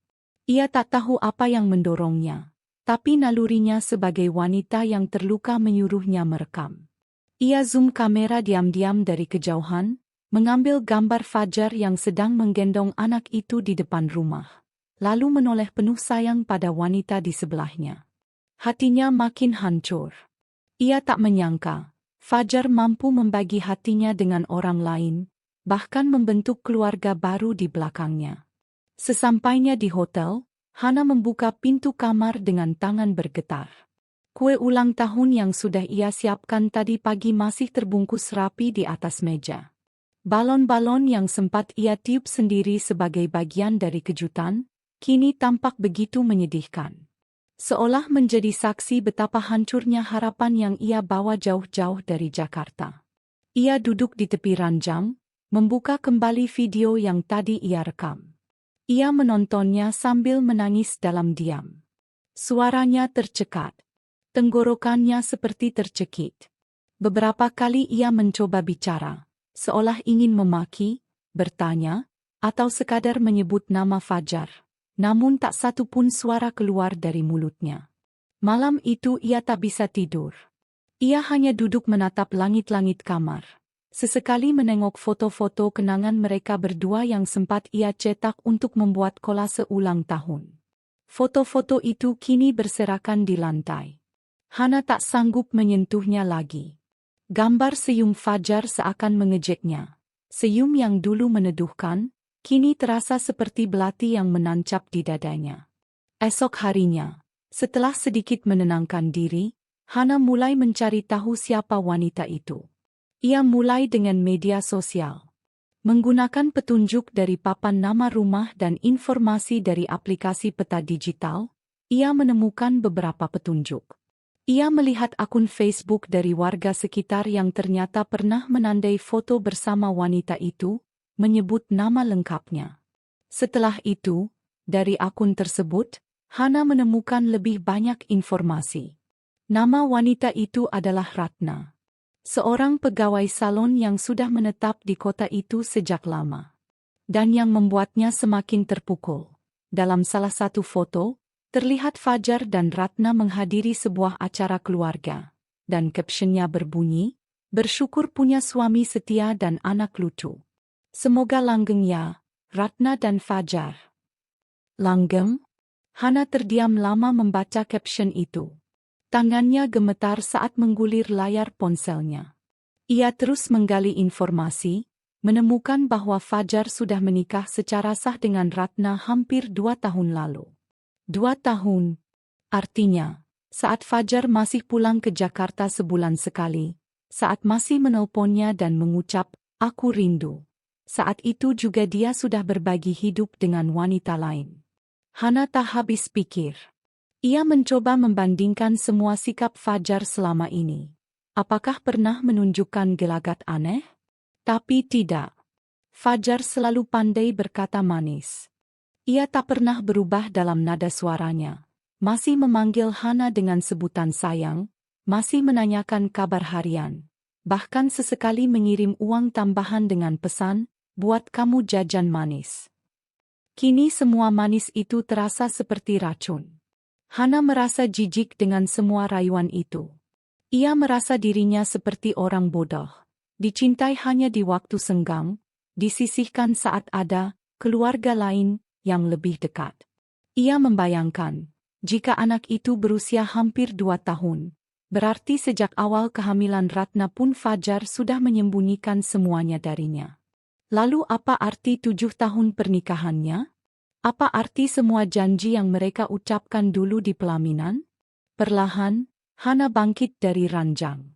Ia tak tahu apa yang mendorongnya, tapi nalurinya sebagai wanita yang terluka menyuruhnya merekam. Ia zoom kamera diam-diam dari kejauhan, mengambil gambar Fajar yang sedang menggendong anak itu di depan rumah, lalu menoleh penuh sayang pada wanita di sebelahnya. Hatinya makin hancur. Ia tak menyangka, Fajar mampu membagi hatinya dengan orang lain, bahkan membentuk keluarga baru di belakangnya. Sesampainya di hotel, Hana membuka pintu kamar dengan tangan bergetar. Kue ulang tahun yang sudah ia siapkan tadi pagi masih terbungkus rapi di atas meja. Balon-balon yang sempat ia tiup sendiri sebagai bagian dari kejutan, kini tampak begitu menyedihkan. Seolah menjadi saksi betapa hancurnya harapan yang ia bawa jauh-jauh dari Jakarta. Ia duduk di tepi ranjang, membuka kembali video yang tadi ia rekam. Ia menontonnya sambil menangis dalam diam. Suaranya tercekat. Tenggorokannya seperti tercekik. Beberapa kali ia mencoba bicara, seolah ingin memaki, bertanya, atau sekadar menyebut nama Fajar. Namun tak satu pun suara keluar dari mulutnya. Malam itu ia tak bisa tidur. Ia hanya duduk menatap langit-langit kamar. Sesekali menengok foto-foto kenangan mereka berdua yang sempat ia cetak untuk membuat kolase ulang tahun. Foto-foto itu kini berserakan di lantai. Hana tak sanggup menyentuhnya lagi. Gambar senyum Fajar seakan mengejeknya. Senyum yang dulu meneduhkan, kini terasa seperti belati yang menancap di dadanya. Esok harinya, setelah sedikit menenangkan diri, Hana mulai mencari tahu siapa wanita itu. Ia mulai dengan media sosial. Menggunakan petunjuk dari papan nama rumah dan informasi dari aplikasi peta digital, ia menemukan beberapa petunjuk. Ia melihat akun Facebook dari warga sekitar yang ternyata pernah menandai foto bersama wanita itu, menyebut nama lengkapnya. Setelah itu, dari akun tersebut, Hana menemukan lebih banyak informasi. Nama wanita itu adalah Ratna, seorang pegawai salon yang sudah menetap di kota itu sejak lama. Dan yang membuatnya semakin terpukul, dalam salah satu foto, terlihat Fajar dan Ratna menghadiri sebuah acara keluarga, dan captionnya berbunyi, "Bersyukur punya suami setia dan anak lucu. Semoga langgeng ya, Ratna dan Fajar." Langgeng? Hana terdiam lama membaca caption itu. Tangannya gemetar saat menggulir layar ponselnya. Ia terus menggali informasi, menemukan bahwa Fajar sudah menikah secara sah dengan Ratna hampir 2 tahun lalu. 2 tahun? Artinya, saat Fajar masih pulang ke Jakarta sebulan sekali, saat masih menelponnya dan mengucap, "Aku rindu." Saat itu juga dia sudah berbagi hidup dengan wanita lain. Hana tak habis pikir. Ia mencoba membandingkan semua sikap Fajar selama ini. Apakah pernah menunjukkan gelagat aneh? Tapi tidak. Fajar selalu pandai berkata manis. Ia tak pernah berubah dalam nada suaranya. Masih memanggil Hana dengan sebutan sayang, masih menanyakan kabar harian. Bahkan sesekali mengirim uang tambahan dengan pesan, "Buat kamu jajan manis." Kini semua manis itu terasa seperti racun. Hana merasa jijik dengan semua rayuan itu. Ia merasa dirinya seperti orang bodoh. Dicintai hanya di waktu senggang, disisihkan saat ada keluarga lain yang lebih dekat. Ia membayangkan, jika anak itu berusia hampir 2 tahun, berarti sejak awal kehamilan Ratna pun Fajar sudah menyembunyikan semuanya darinya. Lalu apa arti 7 tahun pernikahannya? Apa arti semua janji yang mereka ucapkan dulu di pelaminan? Perlahan, Hana bangkit dari ranjang.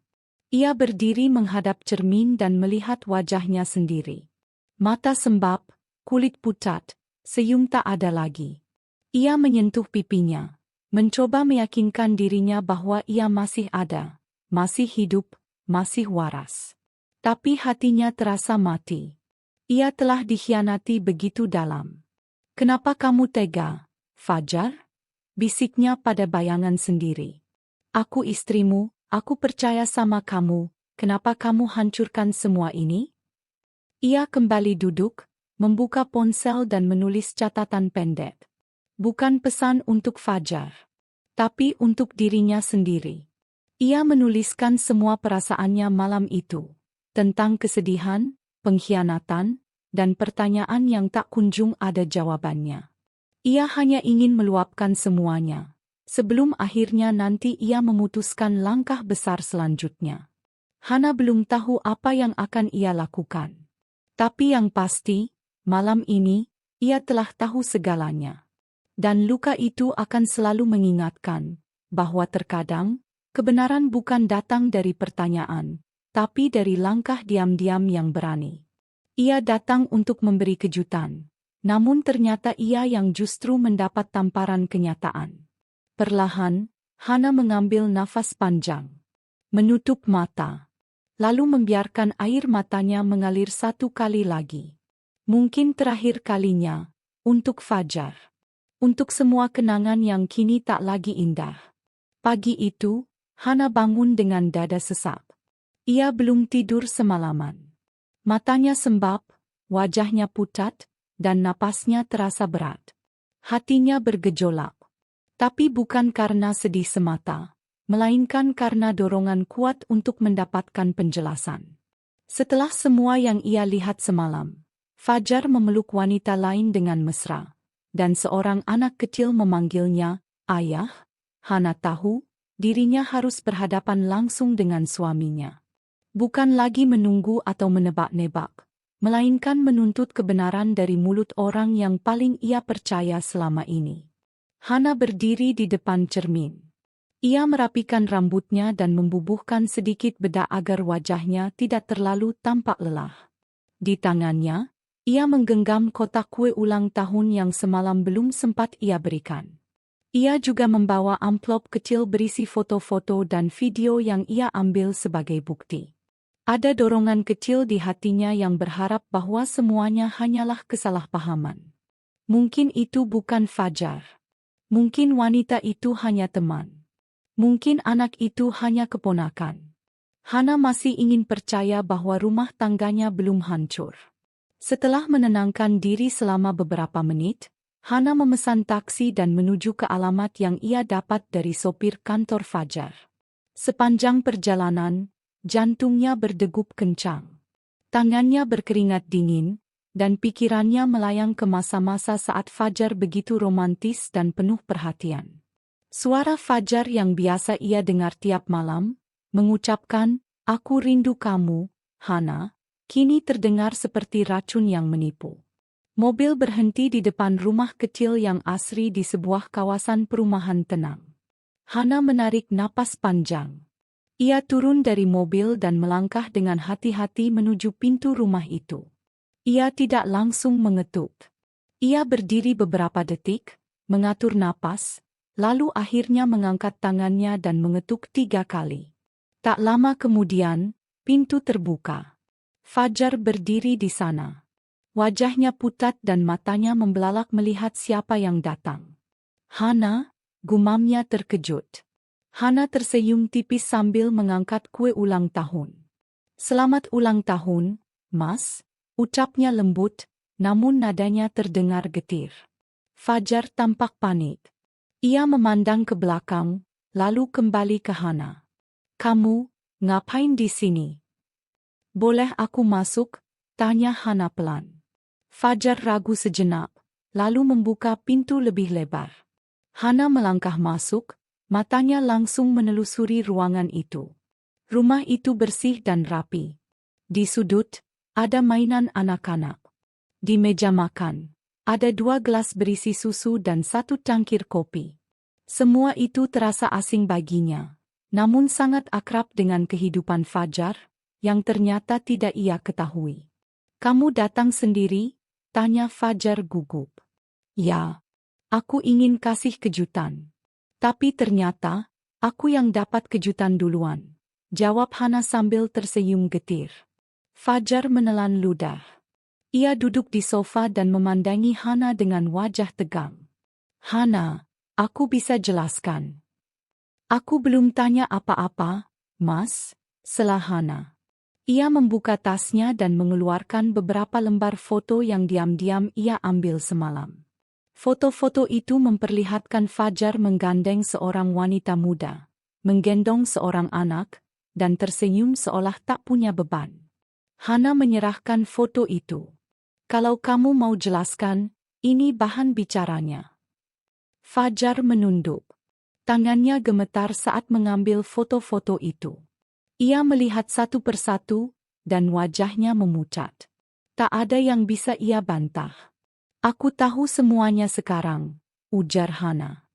Ia berdiri menghadap cermin dan melihat wajahnya sendiri. Mata sembab, kulit pucat, senyum tak ada lagi. Ia menyentuh pipinya, mencoba meyakinkan dirinya bahwa ia masih ada, masih hidup, masih waras. Tapi hatinya terasa mati. Ia telah dikhianati begitu dalam. "Kenapa kamu tega, Fajar?" bisiknya pada bayangan sendiri. "Aku istrimu, aku percaya sama kamu, kenapa kamu hancurkan semua ini?" Ia kembali duduk, membuka ponsel dan menulis catatan pendek. Bukan pesan untuk Fajar, tapi untuk dirinya sendiri. Ia menuliskan semua perasaannya malam itu, tentang kesedihan, pengkhianatan, dan pertanyaan yang tak kunjung ada jawabannya. Ia hanya ingin meluapkan semuanya, sebelum akhirnya nanti ia memutuskan langkah besar selanjutnya. Hana belum tahu apa yang akan ia lakukan. Tapi yang pasti, malam ini, ia telah tahu segalanya. Dan luka itu akan selalu mengingatkan, bahwa terkadang, kebenaran bukan datang dari pertanyaan, tapi dari langkah diam-diam yang berani. Ia datang untuk memberi kejutan, namun ternyata ia yang justru mendapat tamparan kenyataan. Perlahan, Hana mengambil nafas panjang, menutup mata, lalu membiarkan air matanya mengalir 1 kali lagi. Mungkin terakhir kalinya, untuk Fajar. Untuk semua kenangan yang kini tak lagi indah. Pagi itu, Hana bangun dengan dada sesak. Ia belum tidur semalaman. Matanya sembab, wajahnya pucat, dan napasnya terasa berat. Hatinya bergejolak. Tapi bukan karena sedih semata, melainkan karena dorongan kuat untuk mendapatkan penjelasan. Setelah semua yang ia lihat semalam, Fajar memeluk wanita lain dengan mesra, dan seorang anak kecil memanggilnya ayah. Hana tahu, dirinya harus berhadapan langsung dengan suaminya. Bukan lagi menunggu atau menebak-nebak, melainkan menuntut kebenaran dari mulut orang yang paling ia percaya selama ini. Hana berdiri di depan cermin. Ia merapikan rambutnya dan membubuhkan sedikit bedak agar wajahnya tidak terlalu tampak lelah. Di tangannya, ia menggenggam kotak kue ulang tahun yang semalam belum sempat ia berikan. Ia juga membawa amplop kecil berisi foto-foto dan video yang ia ambil sebagai bukti. Ada dorongan kecil di hatinya yang berharap bahwa semuanya hanyalah kesalahpahaman. Mungkin itu bukan Fajar. Mungkin wanita itu hanya teman. Mungkin anak itu hanya keponakan. Hana masih ingin percaya bahwa rumah tangganya belum hancur. Setelah menenangkan diri selama beberapa menit, Hana memesan taksi dan menuju ke alamat yang ia dapat dari sopir kantor Fajar. Sepanjang perjalanan, jantungnya berdegup kencang. Tangannya berkeringat dingin, dan pikirannya melayang ke masa-masa saat Fajar begitu romantis dan penuh perhatian. Suara Fajar yang biasa ia dengar tiap malam, mengucapkan, "Aku rindu kamu, Hana," kini terdengar seperti racun yang menipu. Mobil berhenti di depan rumah kecil yang asri di sebuah kawasan perumahan tenang. Hana menarik napas panjang. Ia turun dari mobil dan melangkah dengan hati-hati menuju pintu rumah itu. Ia tidak langsung mengetuk. Ia berdiri beberapa detik, mengatur napas, lalu akhirnya mengangkat tangannya dan mengetuk 3 kali. Tak lama kemudian, pintu terbuka. Fajar berdiri di sana. Wajahnya pucat dan matanya membelalak melihat siapa yang datang. "Hana," gumamnya terkejut. Hana tersenyum tipis sambil mengangkat kue ulang tahun. "Selamat ulang tahun, Mas," ucapnya lembut, namun nadanya terdengar getir. Fajar tampak panik. Ia memandang ke belakang, lalu kembali ke Hana. "Kamu, ngapain di sini?" "Boleh aku masuk?" tanya Hana pelan. Fajar ragu sejenak, lalu membuka pintu lebih lebar. Hana melangkah masuk, matanya langsung menelusuri ruangan itu. Rumah itu bersih dan rapi. Di sudut, ada mainan anak-anak. Di meja makan, ada 2 gelas berisi susu dan 1 cangkir kopi. Semua itu terasa asing baginya, namun sangat akrab dengan kehidupan Fajar, yang ternyata tidak ia ketahui. "Kamu datang sendiri?" tanya Fajar gugup. "Ya, aku ingin kasih kejutan. Tapi ternyata, aku yang dapat kejutan duluan," jawab Hana sambil tersenyum getir. Fajar menelan ludah. Ia duduk di sofa dan memandangi Hana dengan wajah tegang. "Hana, aku bisa jelaskan." "Aku belum tanya apa-apa, Mas," sela Hana. Ia membuka tasnya dan mengeluarkan beberapa lembar foto yang diam-diam ia ambil semalam. Foto-foto itu memperlihatkan Fajar menggandeng seorang wanita muda, menggendong seorang anak, dan tersenyum seolah tak punya beban. Hana menyerahkan foto itu. "Kalau kamu mau jelaskan, ini bahan bicaranya." Fajar menunduk. Tangannya gemetar saat mengambil foto-foto itu. Ia melihat satu persatu, dan wajahnya memucat. Tak ada yang bisa ia bantah. "Aku tahu semuanya sekarang," ujar Hana.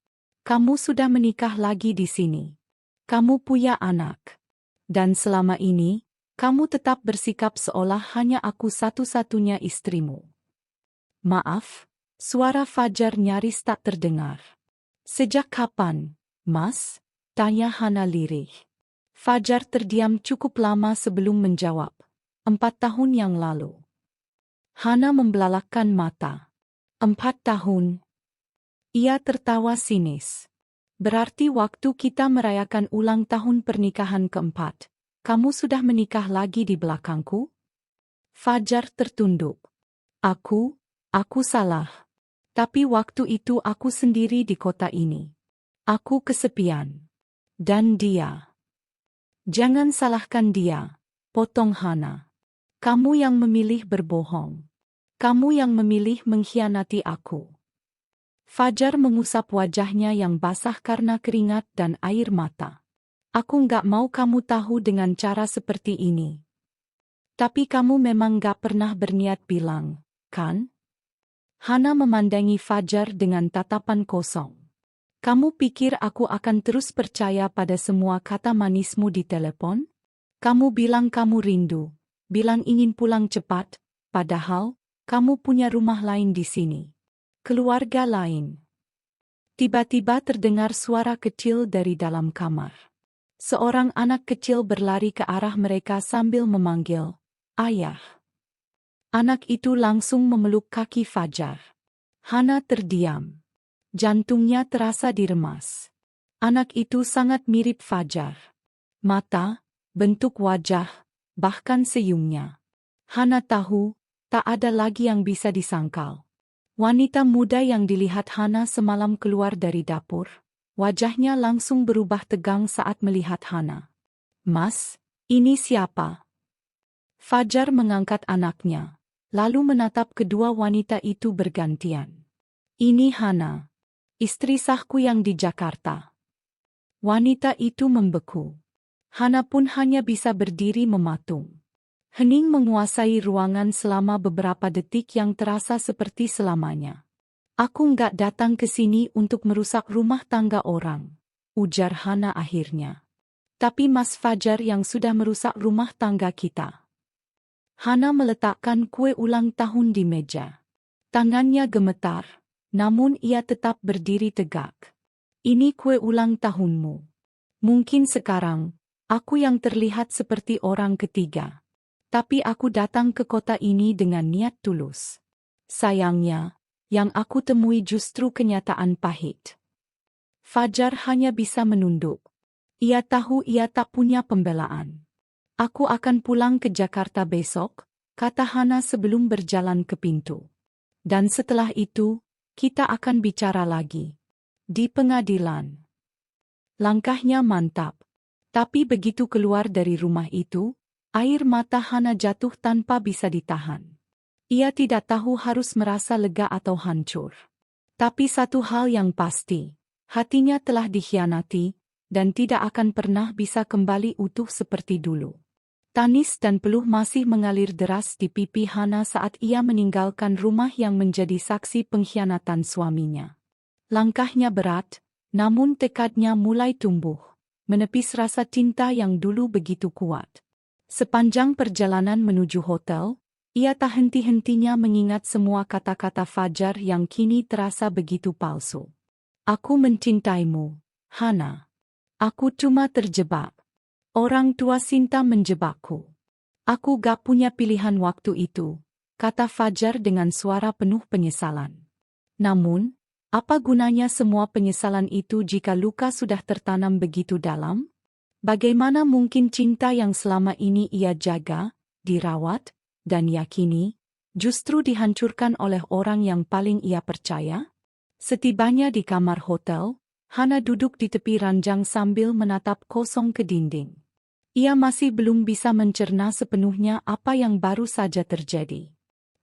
"Kamu sudah menikah lagi di sini. Kamu punya anak. Dan selama ini, kamu tetap bersikap seolah hanya aku satu-satunya istrimu." "Maaf," suara Fajar nyaris tak terdengar. "Sejak kapan, Mas?" tanya Hana lirih. Fajar terdiam cukup lama sebelum menjawab. 4 tahun yang lalu." Hana membelalakkan mata. 4 tahun? Ia tertawa sinis. "Berarti waktu kita merayakan ulang tahun pernikahan keempat, kamu sudah menikah lagi di belakangku?" Fajar tertunduk. Aku salah. Tapi waktu itu aku sendiri di kota ini. Aku kesepian. Dan dia." "Jangan salahkan dia," potong Hana. "Kamu yang memilih berbohong. Kamu yang memilih mengkhianati aku." Fajar mengusap wajahnya yang basah karena keringat dan air mata. "Aku nggak mau kamu tahu dengan cara seperti ini. Tapi kamu memang nggak pernah berniat bilang, kan?" Hana memandangi Fajar dengan tatapan kosong. "Kamu pikir aku akan terus percaya pada semua kata manismu di telepon? Kamu bilang kamu rindu, bilang ingin pulang cepat, padahal kamu punya rumah lain di sini. Keluarga lain." Tiba-tiba terdengar suara kecil dari dalam kamar. Seorang anak kecil berlari ke arah mereka sambil memanggil, "Ayah." Anak itu langsung memeluk kaki Fajar. Hana terdiam. Jantungnya terasa diremas. Anak itu sangat mirip Fajar. Mata, bentuk wajah, bahkan senyumnya. Hana tahu, tak ada lagi yang bisa disangkal. Wanita muda yang dilihat Hana semalam keluar dari dapur. Wajahnya langsung berubah tegang saat melihat Hana. "Mas, ini siapa?" Fajar mengangkat anaknya, lalu menatap kedua wanita itu bergantian. "Ini Hana, istri sahku yang di Jakarta." Wanita itu membeku. Hana pun hanya bisa berdiri mematung. Hening menguasai ruangan selama beberapa detik yang terasa seperti selamanya. "Aku nggak datang ke sini untuk merusak rumah tangga orang," ujar Hana akhirnya. "Tapi Mas Fajar yang sudah merusak rumah tangga kita." Hana meletakkan kue ulang tahun di meja. Tangannya gemetar, namun ia tetap berdiri tegak. "Ini kue ulang tahunmu. Mungkin sekarang, aku yang terlihat seperti orang ketiga. Tapi aku datang ke kota ini dengan niat tulus. Sayangnya, yang aku temui justru kenyataan pahit." Fajar hanya bisa menunduk. Ia tahu ia tak punya pembelaan. "Aku akan pulang ke Jakarta besok," kata Hana sebelum berjalan ke pintu. Dan setelah itu, kita akan bicara lagi. Di pengadilan. Langkahnya mantap. Tapi begitu keluar dari rumah itu, air mata Hana jatuh tanpa bisa ditahan. Ia tidak tahu harus merasa lega atau hancur. Tapi satu hal yang pasti, hatinya telah dikhianati, dan tidak akan pernah bisa kembali utuh seperti dulu. Tangis dan peluh masih mengalir deras di pipi Hana saat ia meninggalkan rumah yang menjadi saksi pengkhianatan suaminya. Langkahnya berat, namun tekadnya mulai tumbuh, menepis rasa cinta yang dulu begitu kuat. Sepanjang perjalanan menuju hotel, ia tak henti-hentinya mengingat semua kata-kata Fajar yang kini terasa begitu palsu. Aku mencintaimu, Hana. Aku cuma terjebak. Orang tua Sinta menjebakku. Aku gak punya pilihan waktu itu, kata Fajar dengan suara penuh penyesalan. Namun, apa gunanya semua penyesalan itu jika luka sudah tertanam begitu dalam? Bagaimana mungkin cinta yang selama ini ia jaga, dirawat, dan yakini, justru dihancurkan oleh orang yang paling ia percaya? Setibanya di kamar hotel, Hana duduk di tepi ranjang sambil menatap kosong ke dinding. Ia masih belum bisa mencerna sepenuhnya apa yang baru saja terjadi.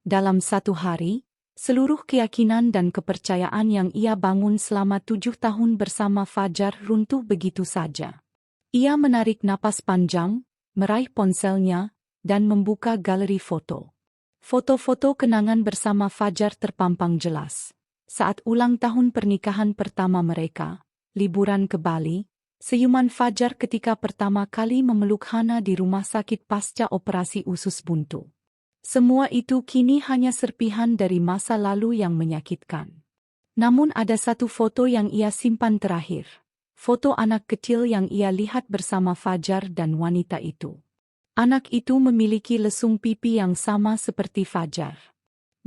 Dalam satu hari, seluruh keyakinan dan kepercayaan yang ia bangun selama 7 tahun bersama Fajar runtuh begitu saja. Ia menarik napas panjang, meraih ponselnya, dan membuka galeri foto. Foto-foto kenangan bersama Fajar terpampang jelas. Saat ulang tahun pernikahan pertama mereka, liburan ke Bali, senyuman Fajar ketika pertama kali memeluk Hana di rumah sakit pasca operasi usus buntu. Semua itu kini hanya serpihan dari masa lalu yang menyakitkan. Namun ada satu foto yang ia simpan terakhir. Foto anak kecil yang ia lihat bersama Fajar dan wanita itu. Anak itu memiliki lesung pipi yang sama seperti Fajar.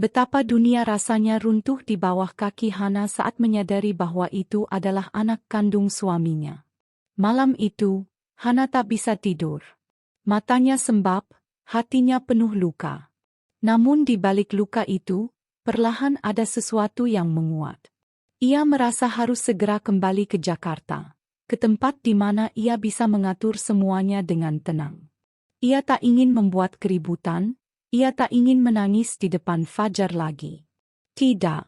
Betapa dunia rasanya runtuh di bawah kaki Hana saat menyadari bahwa itu adalah anak kandung suaminya. Malam itu, Hana tak bisa tidur. Matanya sembab, hatinya penuh luka. Namun di balik luka itu, perlahan ada sesuatu yang menguat. Ia merasa harus segera kembali ke Jakarta, ke tempat di mana ia bisa mengatur semuanya dengan tenang. Ia tak ingin membuat keributan, ia tak ingin menangis di depan Fajar lagi. Tidak.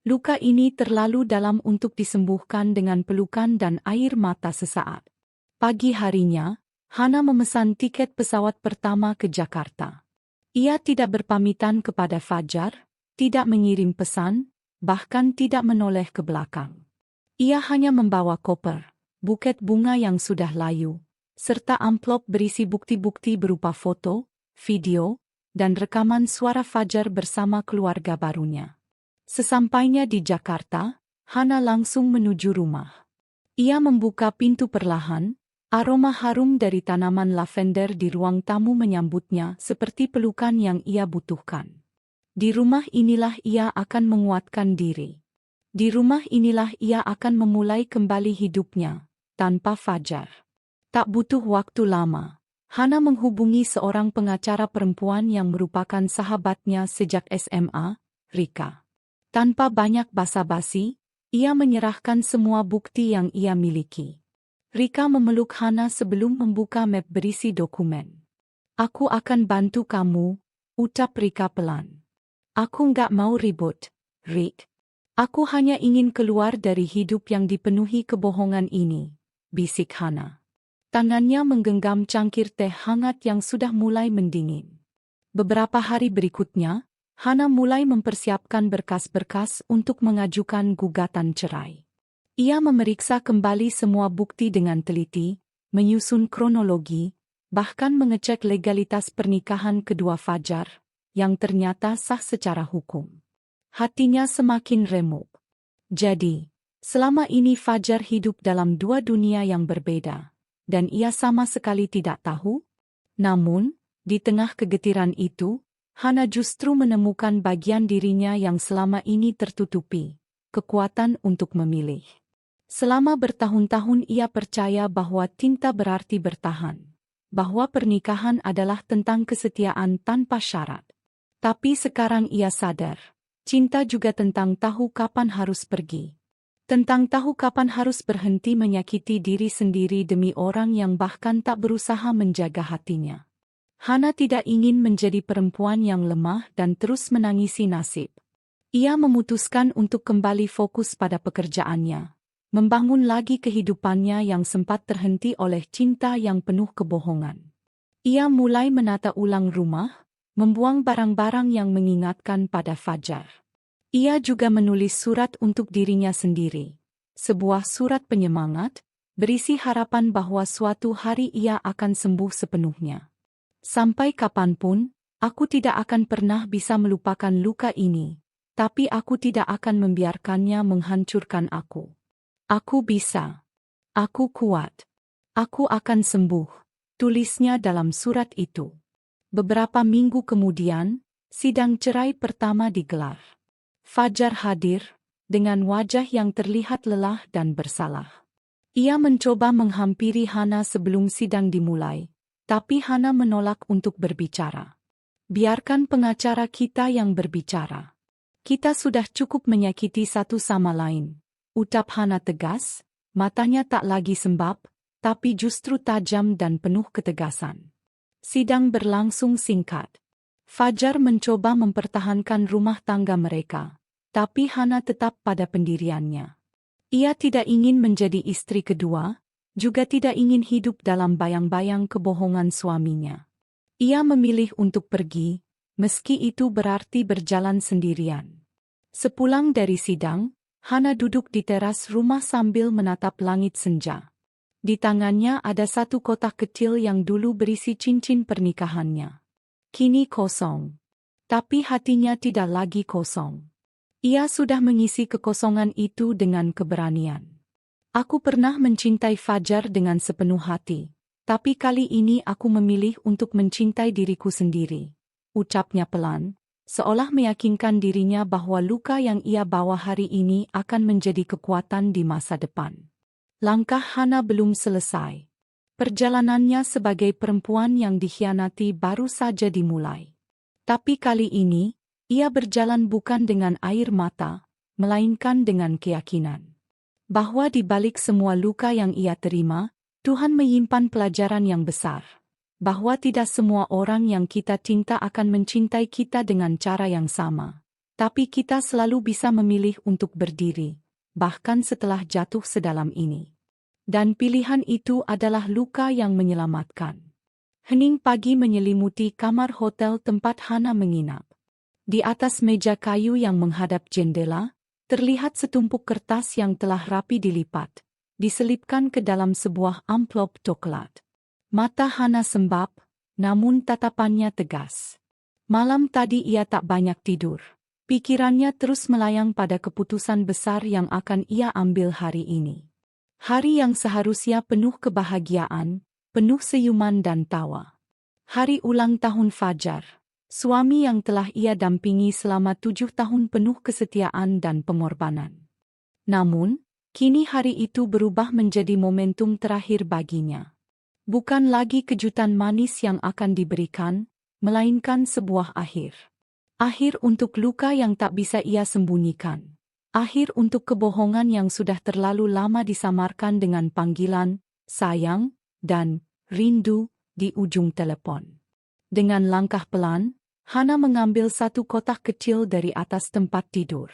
Luka ini terlalu dalam untuk disembuhkan dengan pelukan dan air mata sesaat. Pagi harinya, Hana memesan tiket pesawat pertama ke Jakarta. Ia tidak berpamitan kepada Fajar, tidak mengirim pesan, bahkan tidak menoleh ke belakang. Ia hanya membawa koper, buket bunga yang sudah layu, serta amplop berisi bukti-bukti berupa foto, video, dan rekaman suara Fajar bersama keluarga barunya. Sesampainya di Jakarta, Hana langsung menuju rumah. Ia membuka pintu perlahan, aroma harum dari tanaman lavender di ruang tamu menyambutnya seperti pelukan yang ia butuhkan. Di rumah inilah ia akan menguatkan diri. Di rumah inilah ia akan memulai kembali hidupnya, tanpa Fajar. Tak butuh waktu lama. Hana menghubungi seorang pengacara perempuan yang merupakan sahabatnya sejak SMA, Rika. Tanpa banyak basa-basi, ia menyerahkan semua bukti yang ia miliki. Rika memeluk Hana sebelum membuka map berisi dokumen. Aku akan bantu kamu, ucap Rika pelan. Aku nggak mau ribut, Rick. Aku hanya ingin keluar dari hidup yang dipenuhi kebohongan ini, bisik Hana. Tangannya menggenggam cangkir teh hangat yang sudah mulai mendingin. Beberapa hari berikutnya, Hana mulai mempersiapkan berkas-berkas untuk mengajukan gugatan cerai. Ia memeriksa kembali semua bukti dengan teliti, menyusun kronologi, bahkan mengecek legalitas pernikahan kedua Fajar, yang ternyata sah secara hukum. Hatinya semakin remuk. Jadi, selama ini Fajar hidup dalam dua dunia yang berbeda. Dan ia sama sekali tidak tahu? Namun, di tengah kegetiran itu, Hana justru menemukan bagian dirinya yang selama ini tertutupi, kekuatan untuk memilih. Selama bertahun-tahun ia percaya bahwa cinta berarti bertahan, bahwa pernikahan adalah tentang kesetiaan tanpa syarat. Tapi sekarang ia sadar, Cinta juga tentang tahu kapan harus pergi. Tentang tahu kapan harus berhenti menyakiti diri sendiri demi orang yang bahkan tak berusaha menjaga hatinya. Hana tidak ingin menjadi perempuan yang lemah dan terus menangisi nasib. Ia memutuskan untuk kembali fokus pada pekerjaannya, membangun lagi kehidupannya yang sempat terhenti oleh cinta yang penuh kebohongan. Ia mulai menata ulang rumah, membuang barang-barang yang mengingatkan pada Fajar. Ia juga menulis surat untuk dirinya sendiri. Sebuah surat penyemangat, berisi harapan bahwa suatu hari ia akan sembuh sepenuhnya. Sampai kapanpun, aku tidak akan pernah bisa melupakan luka ini, tapi aku tidak akan membiarkannya menghancurkan aku. Aku bisa. Aku kuat. Aku akan sembuh, tulisnya dalam surat itu. Beberapa minggu kemudian, sidang cerai pertama digelar. Fajar hadir, dengan wajah yang terlihat lelah dan bersalah. Ia mencoba menghampiri Hana sebelum sidang dimulai, tapi Hana menolak untuk berbicara. Biarkan pengacara kita yang berbicara. Kita sudah cukup menyakiti satu sama lain, ucap Hana tegas, matanya tak lagi sembab, tapi justru tajam dan penuh ketegasan. Sidang berlangsung singkat. Fajar mencoba mempertahankan rumah tangga mereka, tapi Hana tetap pada pendiriannya. Ia tidak ingin menjadi istri kedua, juga tidak ingin hidup dalam bayang-bayang kebohongan suaminya. Ia memilih untuk pergi, meski itu berarti berjalan sendirian. Sepulang dari sidang, Hana duduk di teras rumah sambil menatap langit senja. Di tangannya ada satu kotak kecil yang dulu berisi cincin pernikahannya. Kini kosong. Tapi hatinya tidak lagi kosong. Ia sudah mengisi kekosongan itu dengan keberanian. Aku pernah mencintai Fajar dengan sepenuh hati, tapi kali ini aku memilih untuk mencintai diriku sendiri, ucapnya pelan, seolah meyakinkan dirinya bahwa luka yang ia bawa hari ini akan menjadi kekuatan di masa depan. Langkah Hana belum selesai. Perjalanannya sebagai perempuan yang dikhianati baru saja dimulai. Tapi kali ini, ia berjalan bukan dengan air mata, melainkan dengan keyakinan. Bahwa di balik semua luka yang ia terima, Tuhan menyimpan pelajaran yang besar. Bahwa tidak semua orang yang kita cinta akan mencintai kita dengan cara yang sama. Tapi kita selalu bisa memilih untuk berdiri, bahkan setelah jatuh sedalam ini. Dan pilihan itu adalah luka yang menyelamatkan. Hening pagi menyelimuti kamar hotel tempat Hana menginap. Di atas meja kayu yang menghadap jendela, terlihat setumpuk kertas yang telah rapi dilipat, diselipkan ke dalam sebuah amplop coklat. Mata Hana sembab, namun tatapannya tegas. Malam tadi ia tak banyak tidur. Pikirannya terus melayang pada keputusan besar yang akan ia ambil hari ini. Hari yang seharusnya penuh kebahagiaan, penuh senyuman dan tawa. Hari ulang tahun Fajar, suami yang telah ia dampingi selama 7 tahun penuh kesetiaan dan pengorbanan. Namun, kini hari itu berubah menjadi momentum terakhir baginya. Bukan lagi kejutan manis yang akan diberikan, melainkan sebuah akhir. Akhir untuk luka yang tak bisa ia sembunyikan. Akhir untuk kebohongan yang sudah terlalu lama disamarkan dengan panggilan, sayang, dan rindu di ujung telepon. Dengan langkah pelan, Hana mengambil satu kotak kecil dari atas tempat tidur.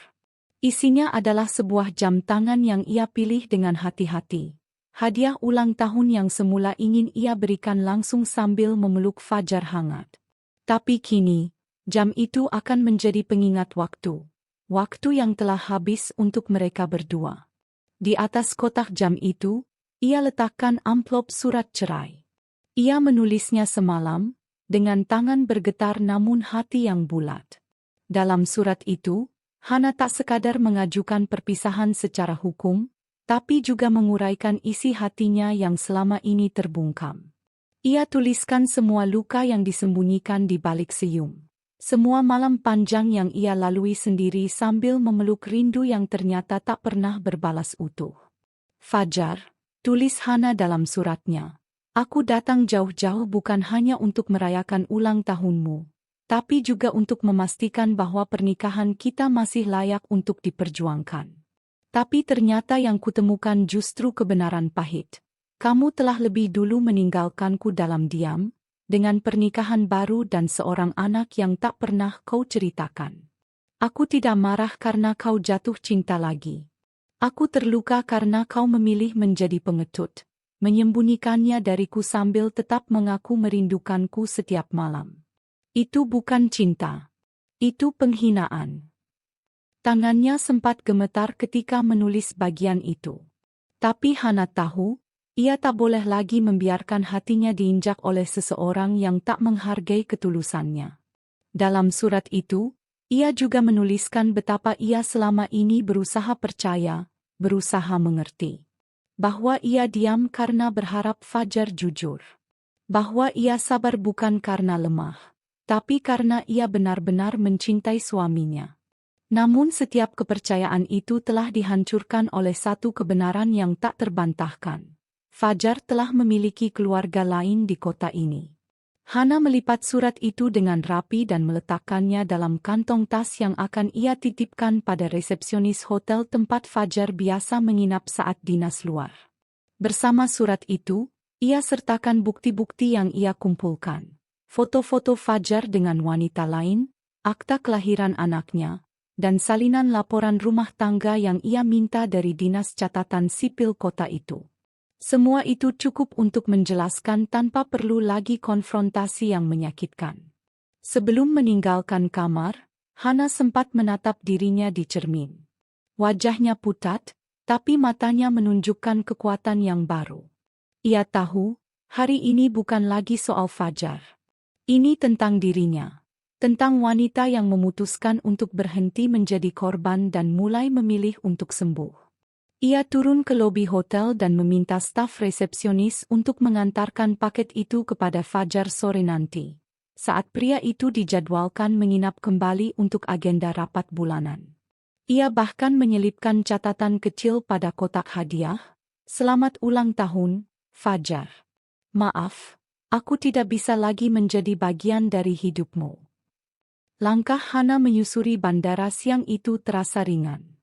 Isinya adalah sebuah jam tangan yang ia pilih dengan hati-hati. Hadiah ulang tahun yang semula ingin ia berikan langsung sambil memeluk Fajar hangat. Tapi kini, jam itu akan menjadi pengingat waktu. Waktu yang telah habis untuk mereka berdua. Di atas kotak jam itu, ia letakkan amplop surat cerai. Ia menulisnya semalam, dengan tangan bergetar namun hati yang bulat. Dalam surat itu, Hana tak sekadar mengajukan perpisahan secara hukum, tapi juga menguraikan isi hatinya yang selama ini terbungkam. Ia tuliskan semua luka yang disembunyikan di balik senyum. Semua malam panjang yang ia lalui sendiri sambil memeluk rindu yang ternyata tak pernah berbalas utuh. Fajar, tulis Hana dalam suratnya. Aku datang jauh-jauh bukan hanya untuk merayakan ulang tahunmu, tapi juga untuk memastikan bahwa pernikahan kita masih layak untuk diperjuangkan. Tapi ternyata yang kutemukan justru kebenaran pahit. Kamu telah lebih dulu meninggalkanku dalam diam, dengan pernikahan baru dan seorang anak yang tak pernah kau ceritakan. Aku tidak marah karena kau jatuh cinta lagi. Aku terluka karena kau memilih menjadi pengecut, menyembunyikannya dariku sambil tetap mengaku merindukanku setiap malam. Itu bukan cinta. Itu penghinaan. Tangannya sempat gemetar ketika menulis bagian itu. Tapi Hana tahu, ia tak boleh lagi membiarkan hatinya diinjak oleh seseorang yang tak menghargai ketulusannya. Dalam surat itu, ia juga menuliskan betapa ia selama ini berusaha percaya, berusaha mengerti. Bahwa ia diam karena berharap Fajar jujur. Bahwa ia sabar bukan karena lemah, tapi karena ia benar-benar mencintai suaminya. Namun setiap kepercayaan itu telah dihancurkan oleh satu kebenaran yang tak terbantahkan. Fajar telah memiliki keluarga lain di kota ini. Hana melipat surat itu dengan rapi dan meletakkannya dalam kantong tas yang akan ia titipkan pada resepsionis hotel tempat Fajar biasa menginap saat dinas luar. Bersama surat itu, ia sertakan bukti-bukti yang ia kumpulkan. Foto-foto Fajar dengan wanita lain, akta kelahiran anaknya, dan salinan laporan rumah tangga yang ia minta dari Dinas Catatan Sipil kota itu. Semua itu cukup untuk menjelaskan tanpa perlu lagi konfrontasi yang menyakitkan. Sebelum meninggalkan kamar, Hana sempat menatap dirinya di cermin. Wajahnya pucat, tapi matanya menunjukkan kekuatan yang baru. Ia tahu, hari ini bukan lagi soal Fajar. Ini tentang dirinya. Tentang wanita yang memutuskan untuk berhenti menjadi korban dan mulai memilih untuk sembuh. Ia turun ke lobi hotel dan meminta staf resepsionis untuk mengantarkan paket itu kepada Fajar sore nanti, saat pria itu dijadwalkan menginap kembali untuk agenda rapat bulanan. Ia bahkan menyelipkan catatan kecil pada kotak hadiah, "Selamat ulang tahun, Fajar. Maaf, aku tidak bisa lagi menjadi bagian dari hidupmu." Langkah Hana menyusuri bandara siang itu terasa ringan.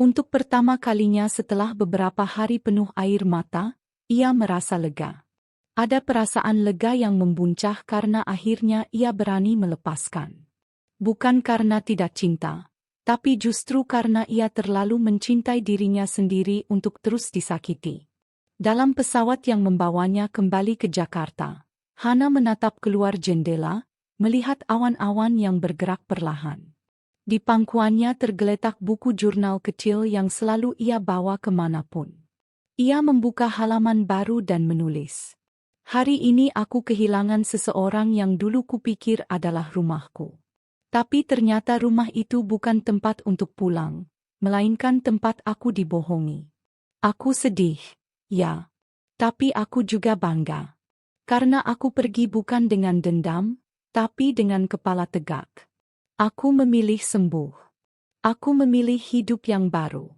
Untuk pertama kalinya setelah beberapa hari penuh air mata, ia merasa lega. Ada perasaan lega yang membuncah karena akhirnya ia berani melepaskan. Bukan karena tidak cinta, tapi justru karena ia terlalu mencintai dirinya sendiri untuk terus disakiti. Dalam pesawat yang membawanya kembali ke Jakarta, Hana menatap keluar jendela, melihat awan-awan yang bergerak perlahan. Di pangkuannya tergeletak buku jurnal kecil yang selalu ia bawa kemanapun. Ia membuka halaman baru dan menulis. "Hari ini aku kehilangan seseorang yang dulu kupikir adalah rumahku. Tapi ternyata rumah itu bukan tempat untuk pulang, melainkan tempat aku dibohongi. Aku sedih, ya. Tapi aku juga bangga. Karena aku pergi bukan dengan dendam, tapi dengan kepala tegak. Aku memilih sembuh. Aku memilih hidup yang baru."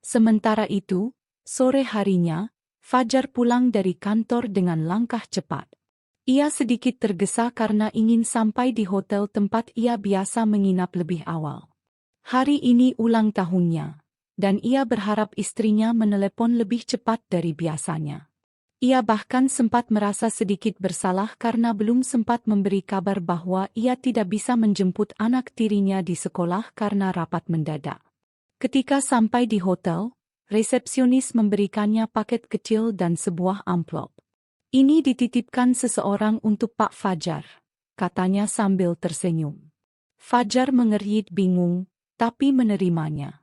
Sementara itu, sore harinya, Fajar pulang dari kantor dengan langkah cepat. Ia sedikit tergesa karena ingin sampai di hotel tempat ia biasa menginap lebih awal. Hari ini ulang tahunnya, dan ia berharap istrinya menelepon lebih cepat dari biasanya. Ia bahkan sempat merasa sedikit bersalah karena belum sempat memberi kabar bahwa ia tidak bisa menjemput anak tirinya di sekolah karena rapat mendadak. Ketika sampai di hotel, resepsionis memberikannya paket kecil dan sebuah amplop. "Ini dititipkan seseorang untuk Pak Fajar," katanya sambil tersenyum. Fajar mengerit bingung, tapi menerimanya.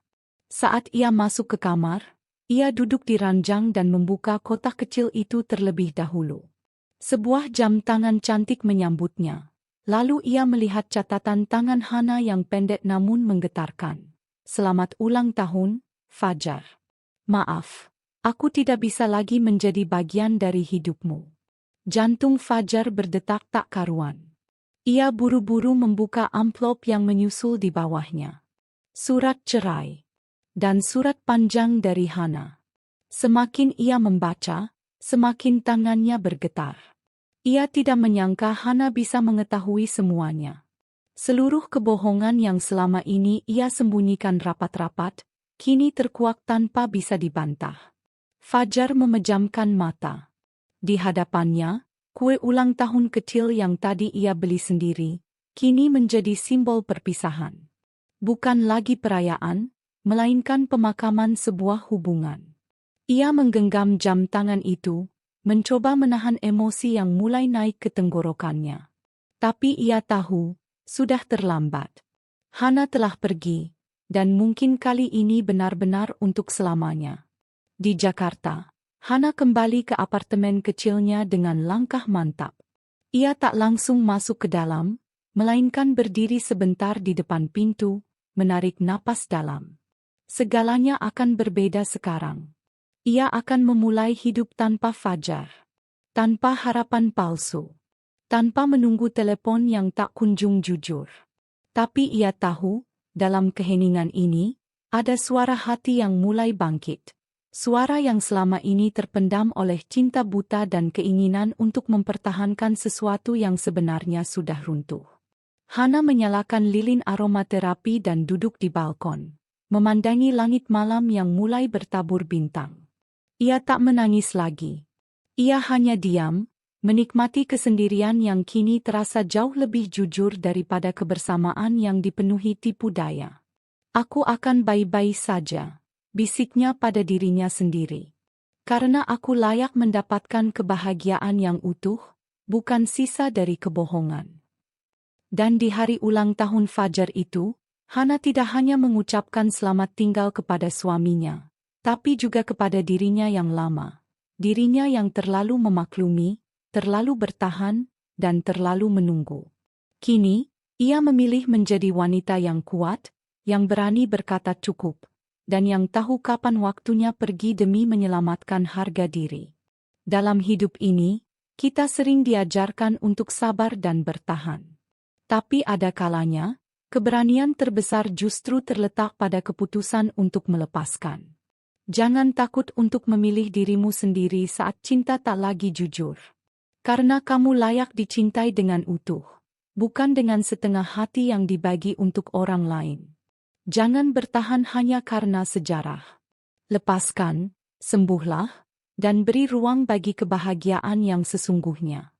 Saat ia masuk ke kamar, ia duduk di ranjang dan membuka kotak kecil itu terlebih dahulu. Sebuah jam tangan cantik menyambutnya. Lalu ia melihat catatan tangan Hana yang pendek namun menggetarkan. "Selamat ulang tahun, Fajar. Maaf, aku tidak bisa lagi menjadi bagian dari hidupmu." Jantung Fajar berdetak tak karuan. Ia buru-buru membuka amplop yang menyusul di bawahnya. Surat cerai. Dan surat panjang dari Hana. Semakin ia membaca, semakin tangannya bergetar. Ia tidak menyangka Hana bisa mengetahui semuanya. Seluruh kebohongan yang selama ini ia sembunyikan rapat-rapat, kini terkuak tanpa bisa dibantah. Fajar memejamkan mata. Di hadapannya, kue ulang tahun kecil yang tadi ia beli sendiri, kini menjadi simbol perpisahan. Bukan lagi perayaan, melainkan pemakaman sebuah hubungan. Ia menggenggam jam tangan itu, mencoba menahan emosi yang mulai naik ke tenggorokannya. Tapi ia tahu, sudah terlambat. Hana telah pergi, dan mungkin kali ini benar-benar untuk selamanya. Di Jakarta, Hana kembali ke apartemen kecilnya dengan langkah mantap. Ia tak langsung masuk ke dalam, melainkan berdiri sebentar di depan pintu, menarik napas dalam. Segalanya akan berbeda sekarang. Ia akan memulai hidup tanpa Fajar. Tanpa harapan palsu. Tanpa menunggu telepon yang tak kunjung jujur. Tapi ia tahu, dalam keheningan ini, ada suara hati yang mulai bangkit. Suara yang selama ini terpendam oleh cinta buta dan keinginan untuk mempertahankan sesuatu yang sebenarnya sudah runtuh. Hana menyalakan lilin aromaterapi dan duduk di balkon, memandangi langit malam yang mulai bertabur bintang. Ia tak menangis lagi. Ia hanya diam, menikmati kesendirian yang kini terasa jauh lebih jujur daripada kebersamaan yang dipenuhi tipu daya. Aku akan baik-baik saja, bisiknya pada dirinya sendiri. Karena aku layak mendapatkan kebahagiaan yang utuh, bukan sisa dari kebohongan. Dan di hari ulang tahun Fajar itu, Hana tidak hanya mengucapkan selamat tinggal kepada suaminya, tapi juga kepada dirinya yang lama. Dirinya yang terlalu memaklumi, terlalu bertahan, dan terlalu menunggu. Kini, ia memilih menjadi wanita yang kuat, yang berani berkata cukup, dan yang tahu kapan waktunya pergi demi menyelamatkan harga diri. Dalam hidup ini, kita sering diajarkan untuk sabar dan bertahan. Tapi ada kalanya, keberanian terbesar justru terletak pada keputusan untuk melepaskan. Jangan takut untuk memilih dirimu sendiri saat cinta tak lagi jujur. Karena kamu layak dicintai dengan utuh, bukan dengan setengah hati yang dibagi untuk orang lain. Jangan bertahan hanya karena sejarah. Lepaskan, sembuhlah, dan beri ruang bagi kebahagiaan yang sesungguhnya.